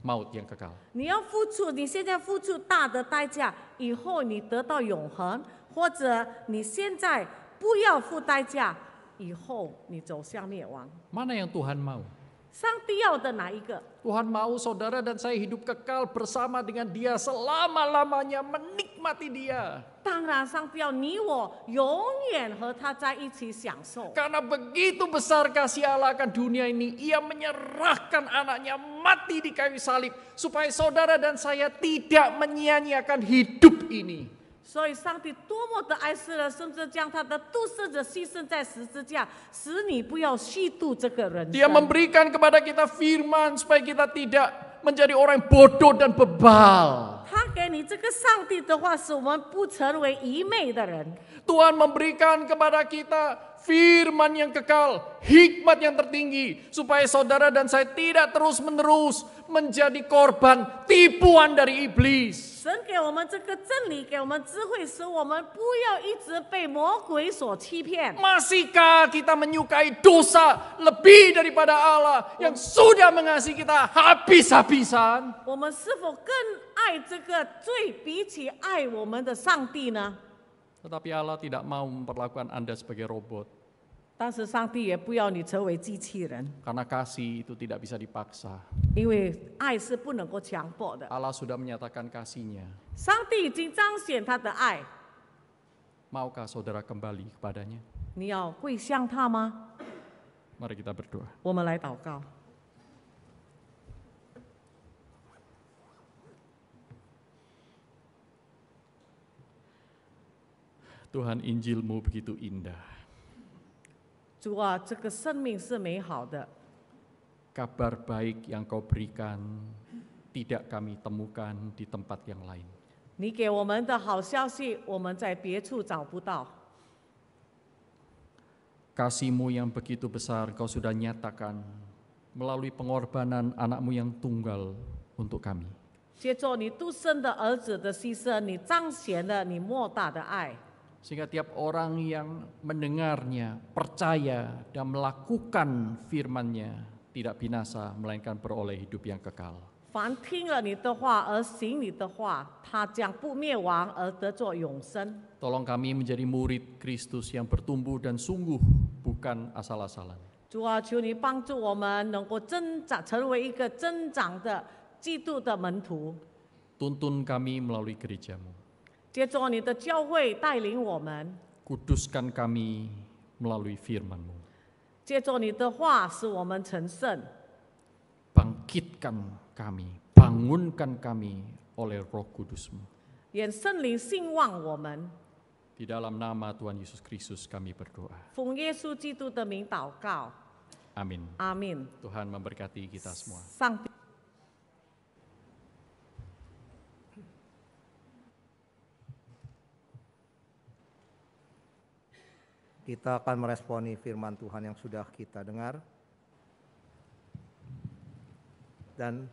maut yang kekal. 你要付出，你现在付出大的代价，以后你得到永恒；或者你现在不要付代价，以后你走向灭亡。 Mana yang Tuhan mau? 上帝要的哪一个？ Tuhan mau saudara dan saya hidup kekal bersama dengan Dia selama-lamanya, menikmati Dia. 当然，上帝要你我永远和他在一起享受。 Karena begitu besar kasih Allah akan dunia ini, Ia menyerahkan anaknya mati di kayu salib, supaya saudara dan saya tidak menyia-nyiakan hidup ini. 所以，上帝多么的爱世人，甚至将他的独生者牺牲在十字架，使你不要虚度这个人 Dia 生。 memberikan kepada kita firman supaya kita tidak menjadi orang yang bodoh dan bebal. 他给你这个上帝的话，使我们不成为愚昧的人。 Tuhan memberikan kepada kita firman yang kekal, hikmat yang tertinggi, supaya saudara dan saya tidak terus-menerus menjadi korban tipuan dari iblis. 神给我们这个真理，给我们智慧，使我们不要一直被魔鬼所欺骗。 Masihkah kita menyukai dosa lebih daripada Allah yang sudah mengasihi kita habis-habisan? 我们是否更爱这个罪，比起爱我们的上帝呢？ Tetapi Allah tidak mau memperlakukan Anda sebagai robot. 但是上帝也不要你成为机器人， Karena kasih itu tidak bisa dipaksa. 因为爱是不能够强迫的。 Allah sudah menyatakan kasih-Nya. 上帝已经彰显他的爱， Maukah saudara kembali kepadanya? 你要跪向他吗？ Mari kita berdoa. 我们来祷告。 Tuhan, Injil-Mu begitu indah. 主啊，这个生命是美好的， Kabar baik yang Kau berikan tidak kami temukan di tempat yang lain. 你给我们的好消息，我们在别处找不到。 Kasih-Mu yang begitu besar Kau sudah nyatakan melalui pengorbanan anak-Mu yang tunggal untuk kami. 接着你独生的儿子的牺牲，你彰显了你莫大的爱， Sehingga tiap orang yang mendengarnya, percaya dan melakukan firman-Nya tidak binasa, melainkan beroleh hidup yang kekal. 凡听了你的话而行你的话，他将不灭亡而得作永生。 Tolong kami menjadi murid Kristus yang bertumbuh dan sungguh, bukan asal-asalan. 主啊，求你帮助我们能够增长，成为一个增长的基督的门徒。 Tuntun kami melalui gereja-Mu. 接着你的教会带领我们， Kuduskan kami melalui firman-Mu. 接着你的话使我们成圣。 Bangkitkan kami, bangunkan kami oleh Roh Kudus-Mu. 愿圣灵兴旺我们， Di dalam nama Tuhan Yesus Kristus kami berdoa. 奉耶稣基督的名祷告， Amin. 阿门。 Tuhan memberkati kita semua. 上帝。 Kita akan meresponi firman Tuhan yang sudah kita dengar. Dan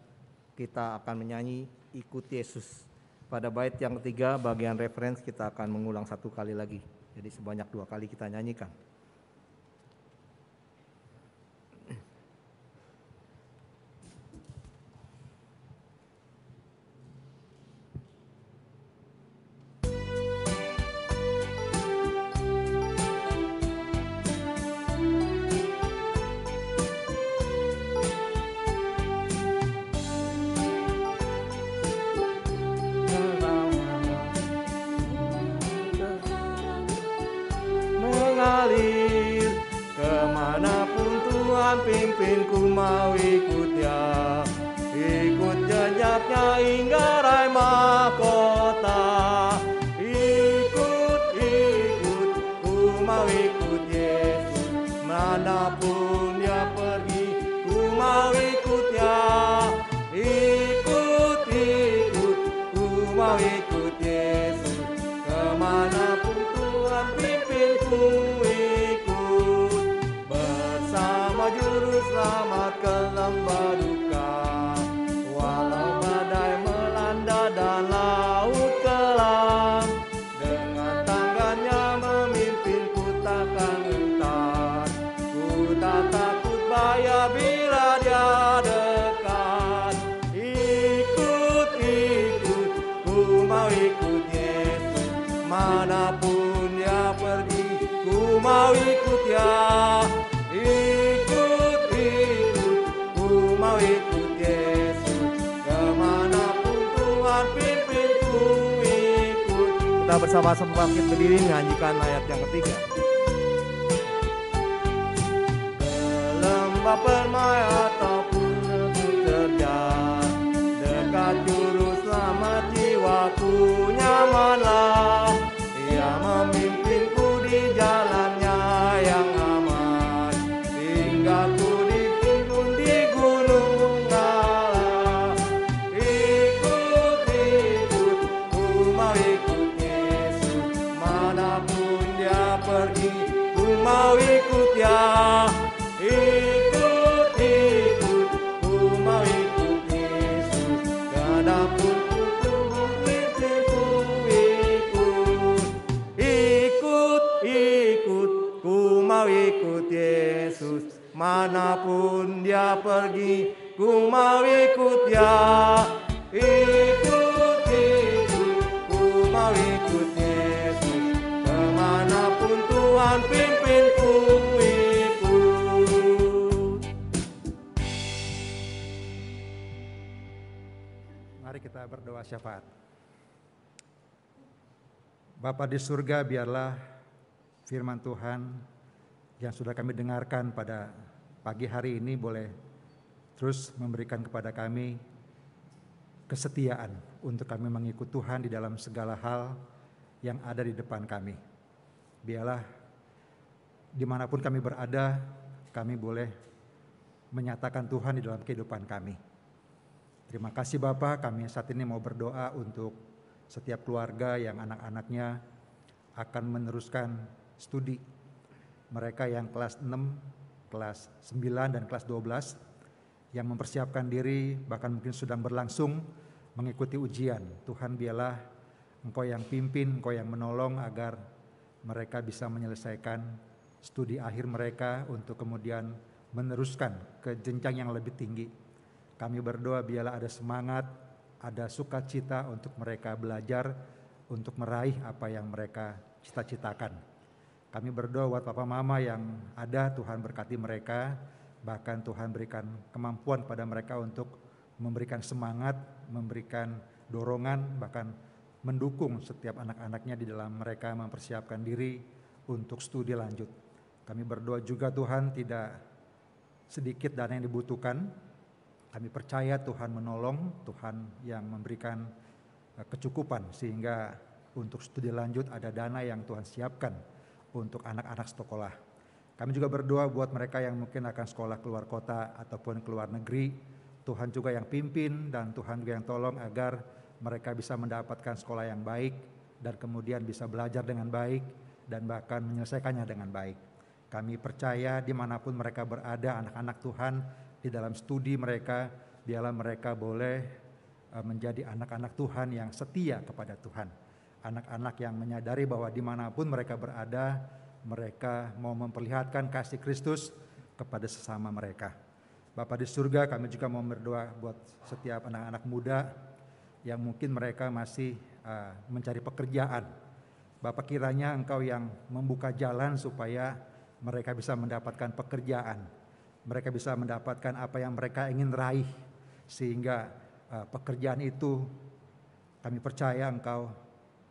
kita akan menyanyi Ikut Yesus. Pada bait yang ketiga, bagian referensi kita akan mengulang satu kali lagi. Jadi sebanyak 2 kali kita nyanyikan. Mengalir kemanapun Tuhan pimpinku mau ikut Dia, ikut jejaknya hingga raih mahkota. Ikut, ku mau ikut Yesus, manapun Dia pergi, ku mau ikut Dia. Ikut, ku mau ikut Yesus, kemanapun Tuhan pimpinku ikut. Bersama juru selamat ke lembah duka, walau badai melanda dan laut kelam, dengan tangannya memimpinku takkan gentar. Ku tak takut bahaya bila Dia dekat. Ikut, ku mau ikut Yesus, manapun Dia pergi, ku mau ikut Dia. Ikut, Kita bersama-sama bangkit berdiri menyanyikan ayat yang ketiga. Lembah permai ataupun terjal, dekat juru selamat jiwaku nyamanlah. Ia memimpinku di jalannya yang aman, hingga ku dituntun di gunung Allah. Ikut, ikut, ku mau ikut Yesus, manapun dia pergi, ku mau ikut ya. Ikut, ikut, ku mau ikut Yesus, kemanapun ku tumbuh mimpiku ikut. Ikut, ikut, ku mau ikut Yesus, manapun dia pergi, ku mau ikut ya. Ikut, ikut, ku mau ikut Yesus, kemanapun Tuhan pimpin ku ikut. Mari kita berdoa syafaat. Bapa di surga, biarlah firman Tuhan yang sudah kami dengarkan pada pagi hari ini boleh terus memberikan kepada kami kesetiaan untuk kami mengikut Tuhan di dalam segala hal yang ada di depan kami. Biarlah dimanapun kami berada, kami boleh menyatakan Tuhan di dalam kehidupan kami. Terima kasih Bapa, kami saat ini mau berdoa untuk setiap keluarga yang anak-anaknya akan meneruskan studi. Mereka yang kelas 6, kelas 9, dan kelas 12 yang mempersiapkan diri bahkan mungkin sedang berlangsung mengikuti ujian. Tuhan biarlah Engkau yang pimpin, Engkau yang menolong agar mereka bisa menyelesaikan studi akhir mereka untuk kemudian meneruskan ke jenjang yang lebih tinggi. Kami berdoa biarlah ada semangat, ada sukacita untuk mereka belajar, untuk meraih apa yang mereka cita-citakan. Kami berdoa buat papa mama yang ada, Tuhan berkati mereka, bahkan Tuhan berikan kemampuan pada mereka untuk memberikan semangat, memberikan dorongan, bahkan mendukung setiap anak-anaknya di dalam mereka mempersiapkan diri untuk studi lanjut. Kami berdoa juga Tuhan tidak sedikit dana yang dibutuhkan. Kami percaya Tuhan menolong, Tuhan yang memberikan kecukupan sehingga untuk studi lanjut ada dana yang Tuhan siapkan untuk anak-anak sekolah. Kami juga berdoa buat mereka yang mungkin akan sekolah keluar kota ataupun keluar negeri. Tuhan juga yang pimpin dan Tuhan juga yang tolong agar mereka bisa mendapatkan sekolah yang baik dan kemudian bisa belajar dengan baik dan bahkan menyelesaikannya dengan baik. Kami percaya dimanapun mereka berada, anak-anak Tuhan di dalam studi mereka, biarlah mereka boleh menjadi anak-anak Tuhan yang setia kepada Tuhan. Anak-anak yang menyadari bahwa dimanapun mereka berada, mereka mau memperlihatkan kasih Kristus kepada sesama mereka. Bapa di surga, kami juga mau berdoa buat setiap anak-anak muda yang mungkin mereka masih mencari pekerjaan. Bapa, kiranya Engkau yang membuka jalan supaya mereka bisa mendapatkan pekerjaan. Mereka bisa mendapatkan apa yang mereka ingin raih, sehingga pekerjaan itu kami percaya Engkau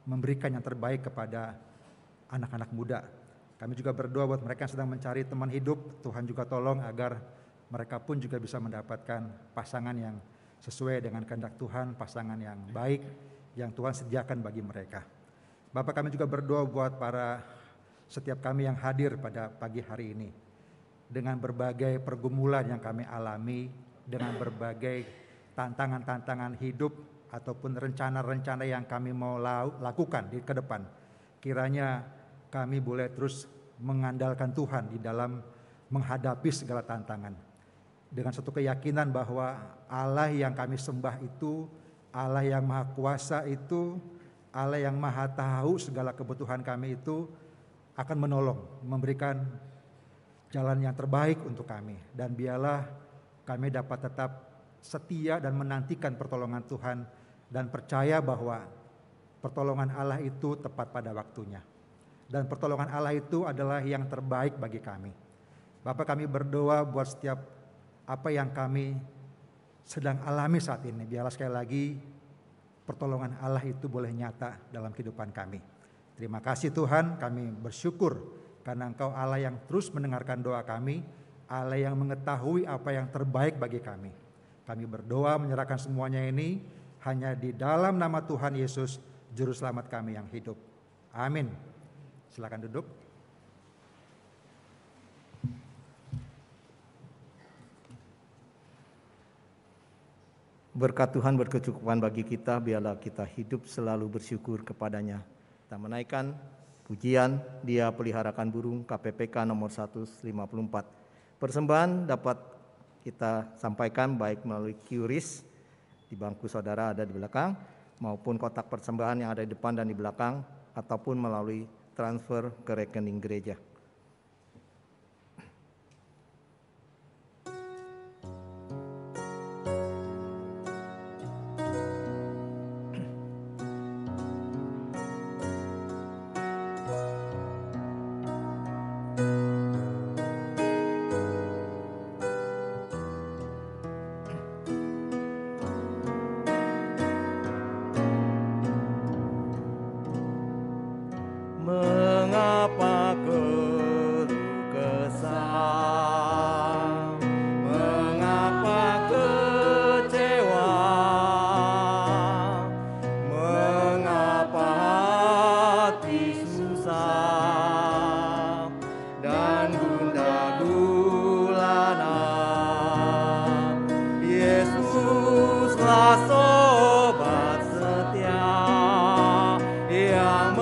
memberikan yang terbaik kepada anak-anak muda. Kami juga berdoa buat mereka yang sedang mencari teman hidup, Tuhan juga tolong agar mereka pun juga bisa mendapatkan pasangan yang sesuai dengan kehendak Tuhan, pasangan yang baik yang Tuhan sediakan bagi mereka. Bapak, kami juga berdoa buat setiap kami yang hadir pada pagi hari ini. Dengan berbagai pergumulan yang kami alami, dengan berbagai tantangan-tantangan hidup ataupun rencana-rencana yang kami mau lakukan ke depan. Kiranya kami boleh terus mengandalkan Tuhan di dalam menghadapi segala tantangan. Dengan satu keyakinan bahwa Allah yang kami sembah itu, Allah yang maha kuasa itu, Allah yang maha tahu segala kebutuhan kami itu akan menolong, memberikan jalan yang terbaik untuk kami. Dan biarlah kami dapat tetap setia dan menantikan pertolongan Tuhan dan percaya bahwa pertolongan Allah itu tepat pada waktunya. Dan pertolongan Allah itu adalah yang terbaik bagi kami. Bapak, kami berdoa buat setiap apa yang kami sedang alami saat ini. Biarlah sekali lagi pertolongan Allah itu boleh nyata dalam kehidupan kami. Terima kasih Tuhan, kami bersyukur karena Engkau Allah yang terus mendengarkan doa kami, Allah yang mengetahui apa yang terbaik bagi kami. Kami berdoa menyerahkan semuanya ini hanya di dalam nama Tuhan Yesus, Juru Selamat kami yang hidup. Amin. Silakan duduk. Berkat Tuhan berkecukupan bagi kita, biarlah kita hidup selalu bersyukur kepadanya. Kita menaikkan pujian Dia Peliharakan Burung KPPK nomor 154. Persembahan dapat kita sampaikan baik melalui QRIS di bangku saudara ada di belakang, maupun kotak persembahan yang ada di depan dan di belakang, ataupun melalui transfer ke rekening gereja. Mengapa keluh kesah, mengapa kecewa, mengapa hati susah dan gundah gulana. Yesuslah sobat setia yang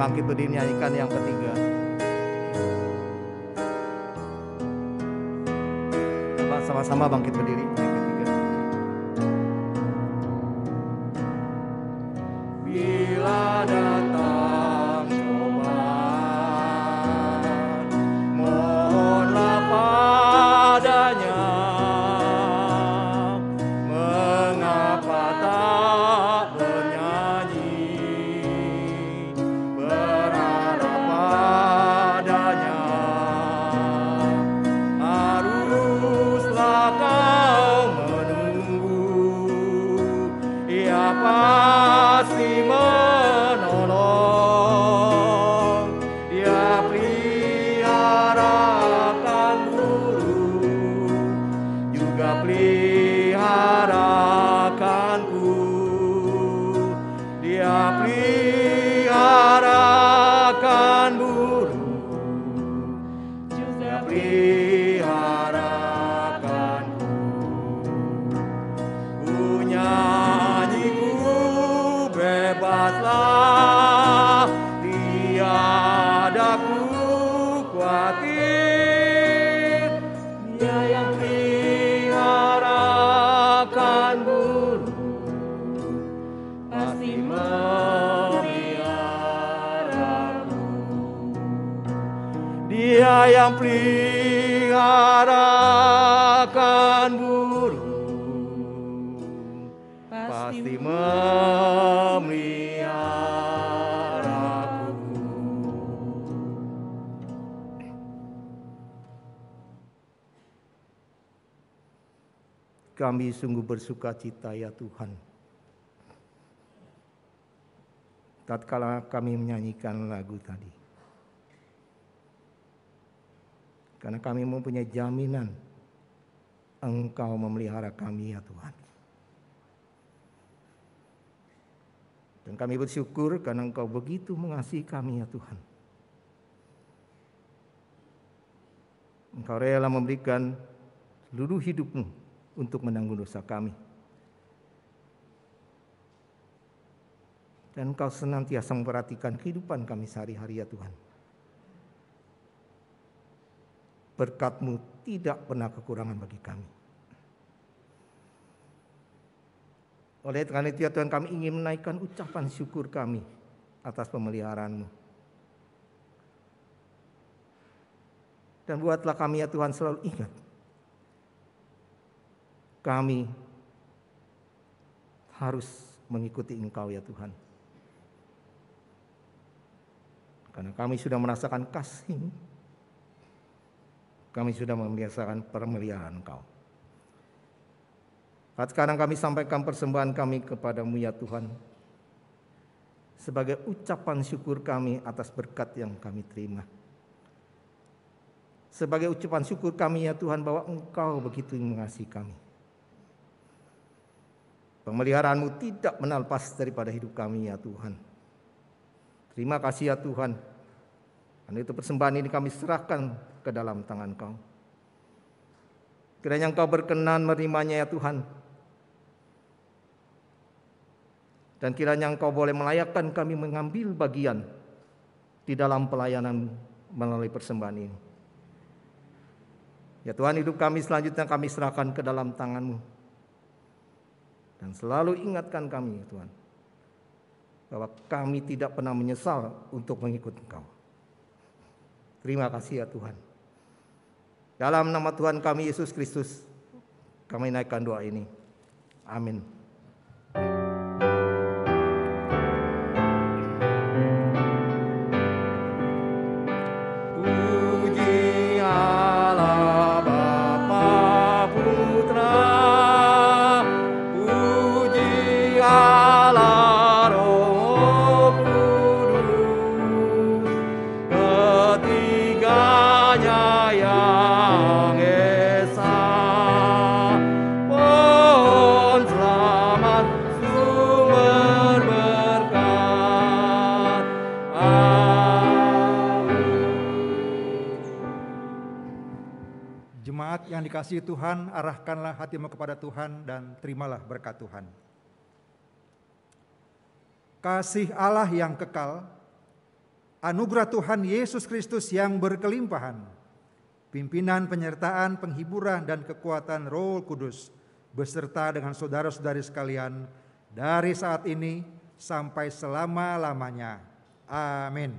bangkit berdiri nyanyikan yang ketiga. Sama-sama bangkit berdiri yang ketiga. Bila datang cobaan, mohonlah padanya. Mengapa tak bernyanyi, berharap padanya. Haruslah kau peliharakanku. Ku nyanyi, ku bebaslah, tiada ku khawatir. Dia yang peliharakan burung, pasti memeliharaku. Dia yang peliharakan burung, pasti memeliharaku. Kami sungguh bersuka cita ya Tuhan, tatkala kami menyanyikan lagu tadi. Karena kami mempunyai jaminan Engkau memelihara kami ya Tuhan. Dan kami bersyukur karena Engkau begitu mengasihi kami ya Tuhan. Engkau rela memberikan seluruh hidup-Mu untuk menanggung dosa kami. Dan Engkau senantiasa memperhatikan kehidupan kami sehari-hari ya Tuhan. Berkat-Mu tidak pernah kekurangan bagi kami. Oleh karena itu ya Tuhan, kami ingin menaikkan ucapan syukur kami atas pemeliharaan-Mu. Dan buatlah kami ya Tuhan selalu ingat, kami harus mengikuti Engkau ya Tuhan. Karena kami sudah merasakan kasih, kami sudah membiasakan pemeliharaan Engkau. Sekarang kami sampaikan persembahan kami kepada-Mu ya Tuhan, sebagai ucapan syukur kami atas berkat yang kami terima. Sebagai ucapan syukur kami ya Tuhan, bahwa Engkau begitu mengasihi kami. Pemeliharaan-Mu tidak menalpas daripada hidup kami ya Tuhan. Terima kasih ya Tuhan. Karena itu persembahan ini kami serahkan ke dalam tangan Kau. Kiranya Engkau berkenan menerimanya ya Tuhan. Dan kiranya Engkau boleh melayakkan kami mengambil bagian di dalam pelayanan melalui persembahan ini. Ya Tuhan, hidup kami selanjutnya kami serahkan ke dalam tangan-Mu. Dan selalu ingatkan kami Tuhan, bahwa kami tidak pernah menyesal untuk mengikut Engkau. Terima kasih ya Tuhan. Dalam nama Tuhan kami Yesus Kristus, kami naikkan doa ini. Amin. Yang dikasihi Tuhan, arahkanlah hatimu kepada Tuhan dan terimalah berkat Tuhan. Kasih Allah yang kekal, anugerah Tuhan Yesus Kristus yang berkelimpahan, pimpinan, penyertaan, penghiburan, dan kekuatan Roh Kudus beserta dengan saudara-saudari sekalian dari saat ini sampai selama-lamanya. Amin.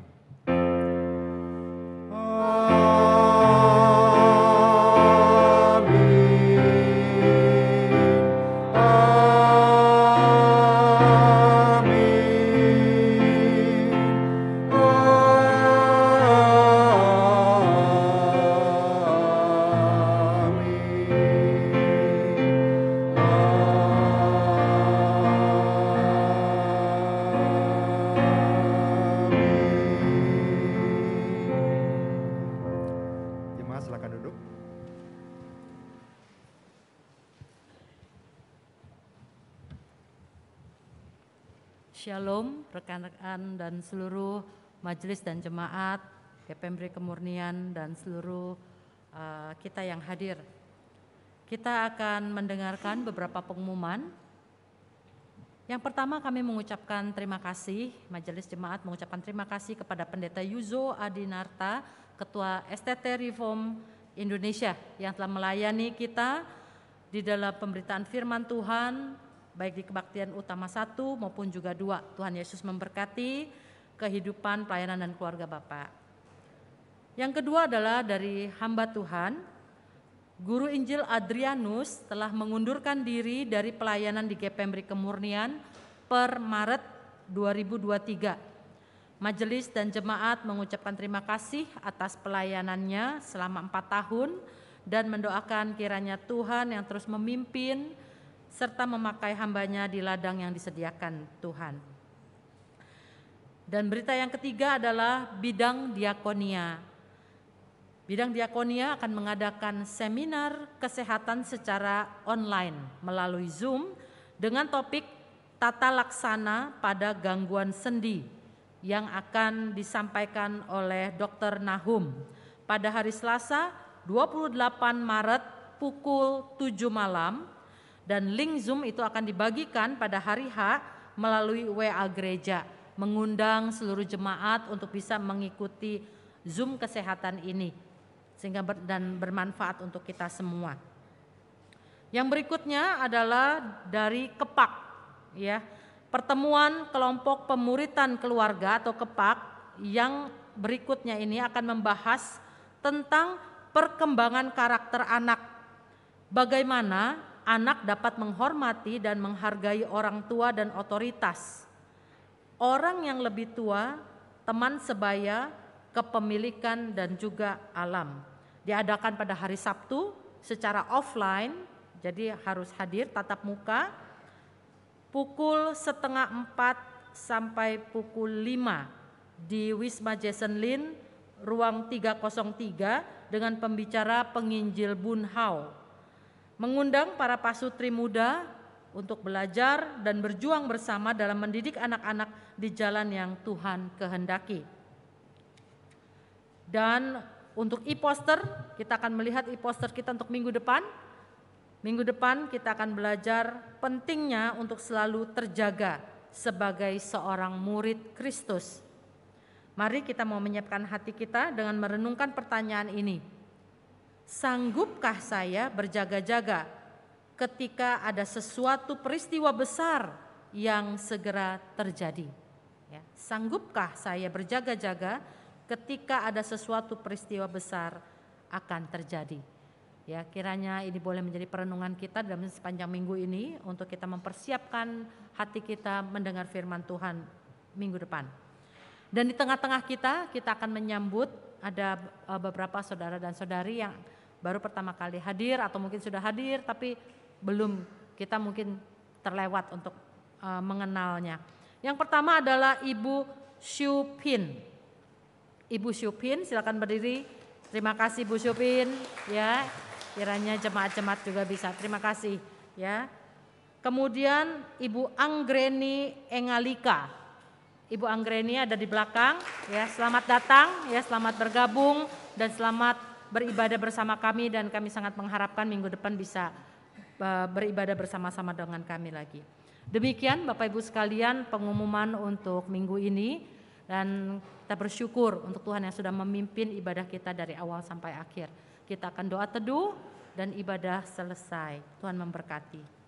Shalom rekan-rekan dan seluruh majelis dan jemaat, KPMB Kemurnian dan seluruh kita yang hadir. Kita akan mendengarkan beberapa pengumuman. Yang pertama, kami mengucapkan terima kasih, Majelis Jemaat mengucapkan terima kasih kepada Pendeta Yuzo Adinarta, Ketua STT Reform Indonesia yang telah melayani kita di dalam pemberitaan firman Tuhan, baik di kebaktian utama 1 maupun juga 2. Tuhan Yesus memberkati kehidupan, pelayanan, dan keluarga Bapak. Yang kedua adalah dari hamba Tuhan, Guru Injil Adrianus telah mengundurkan diri dari pelayanan di GPMRI Kemurnian per Maret 2023. Majelis dan jemaat mengucapkan terima kasih atas pelayanannya selama 4 tahun dan mendoakan kiranya Tuhan yang terus memimpin serta memakai hambanya di ladang yang disediakan Tuhan. Dan berita yang ketiga adalah bidang diakonia. Bidang diakonia akan mengadakan seminar kesehatan secara online melalui Zoom dengan topik tata laksana pada gangguan sendi yang akan disampaikan oleh Dr. Nahum pada hari Selasa 28 Maret pukul 7 malam, dan link Zoom itu akan dibagikan pada hari H melalui WA gereja, mengundang seluruh jemaat untuk bisa mengikuti Zoom kesehatan ini sehingga dan bermanfaat untuk kita semua. Yang berikutnya adalah dari KEPAK, ya, pertemuan kelompok pemuritan keluarga atau KEPAK yang berikutnya ini akan membahas tentang perkembangan karakter anak. Bagaimana anak dapat menghormati dan menghargai orang tua dan otoritas. Orang yang lebih tua, teman sebaya, kepemilikan, dan juga alam. Diadakan pada hari Sabtu secara offline, jadi harus hadir tatap muka, pukul 3:30 sampai pukul 5 di Wisma Jason Lin, ruang 303 dengan pembicara penginjil Bun Hao. Mengundang para pasutri muda untuk belajar dan berjuang bersama dalam mendidik anak-anak di jalan yang Tuhan kehendaki. Dan untuk e-poster, kita akan melihat e-poster kita untuk minggu depan. Minggu depan kita akan belajar pentingnya untuk selalu terjaga sebagai seorang murid Kristus. Mari kita mau menyiapkan hati kita dengan merenungkan pertanyaan ini. Sanggupkah saya berjaga-jaga ketika ada sesuatu peristiwa besar yang segera terjadi? Ya, sanggupkah saya berjaga-jaga ketika ada sesuatu peristiwa besar akan terjadi? Ya, kiranya ini boleh menjadi perenungan kita dalam sepanjang minggu ini untuk kita mempersiapkan hati kita mendengar firman Tuhan minggu depan. Dan di tengah-tengah kita akan menyambut ada beberapa saudara dan saudari yang baru pertama kali hadir atau mungkin sudah hadir tapi belum, kita mungkin terlewat untuk mengenalnya. Yang pertama adalah Ibu Syupin. Ibu Syupin, silakan berdiri. Terima kasih Bu Syupin, ya. Kiranya jemaat-jemaat juga bisa. Terima kasih, ya. Kemudian Ibu Anggreni Engalika. Ibu Anggreni ada di belakang, ya. Selamat datang, ya. Selamat bergabung dan selamat beribadah bersama kami, dan kami sangat mengharapkan minggu depan bisa beribadah bersama-sama dengan kami lagi. Demikian Bapak Ibu sekalian pengumuman untuk minggu ini, dan kita bersyukur untuk Tuhan yang sudah memimpin ibadah kita dari awal sampai akhir. Kita akan doa teduh dan ibadah selesai. Tuhan memberkati.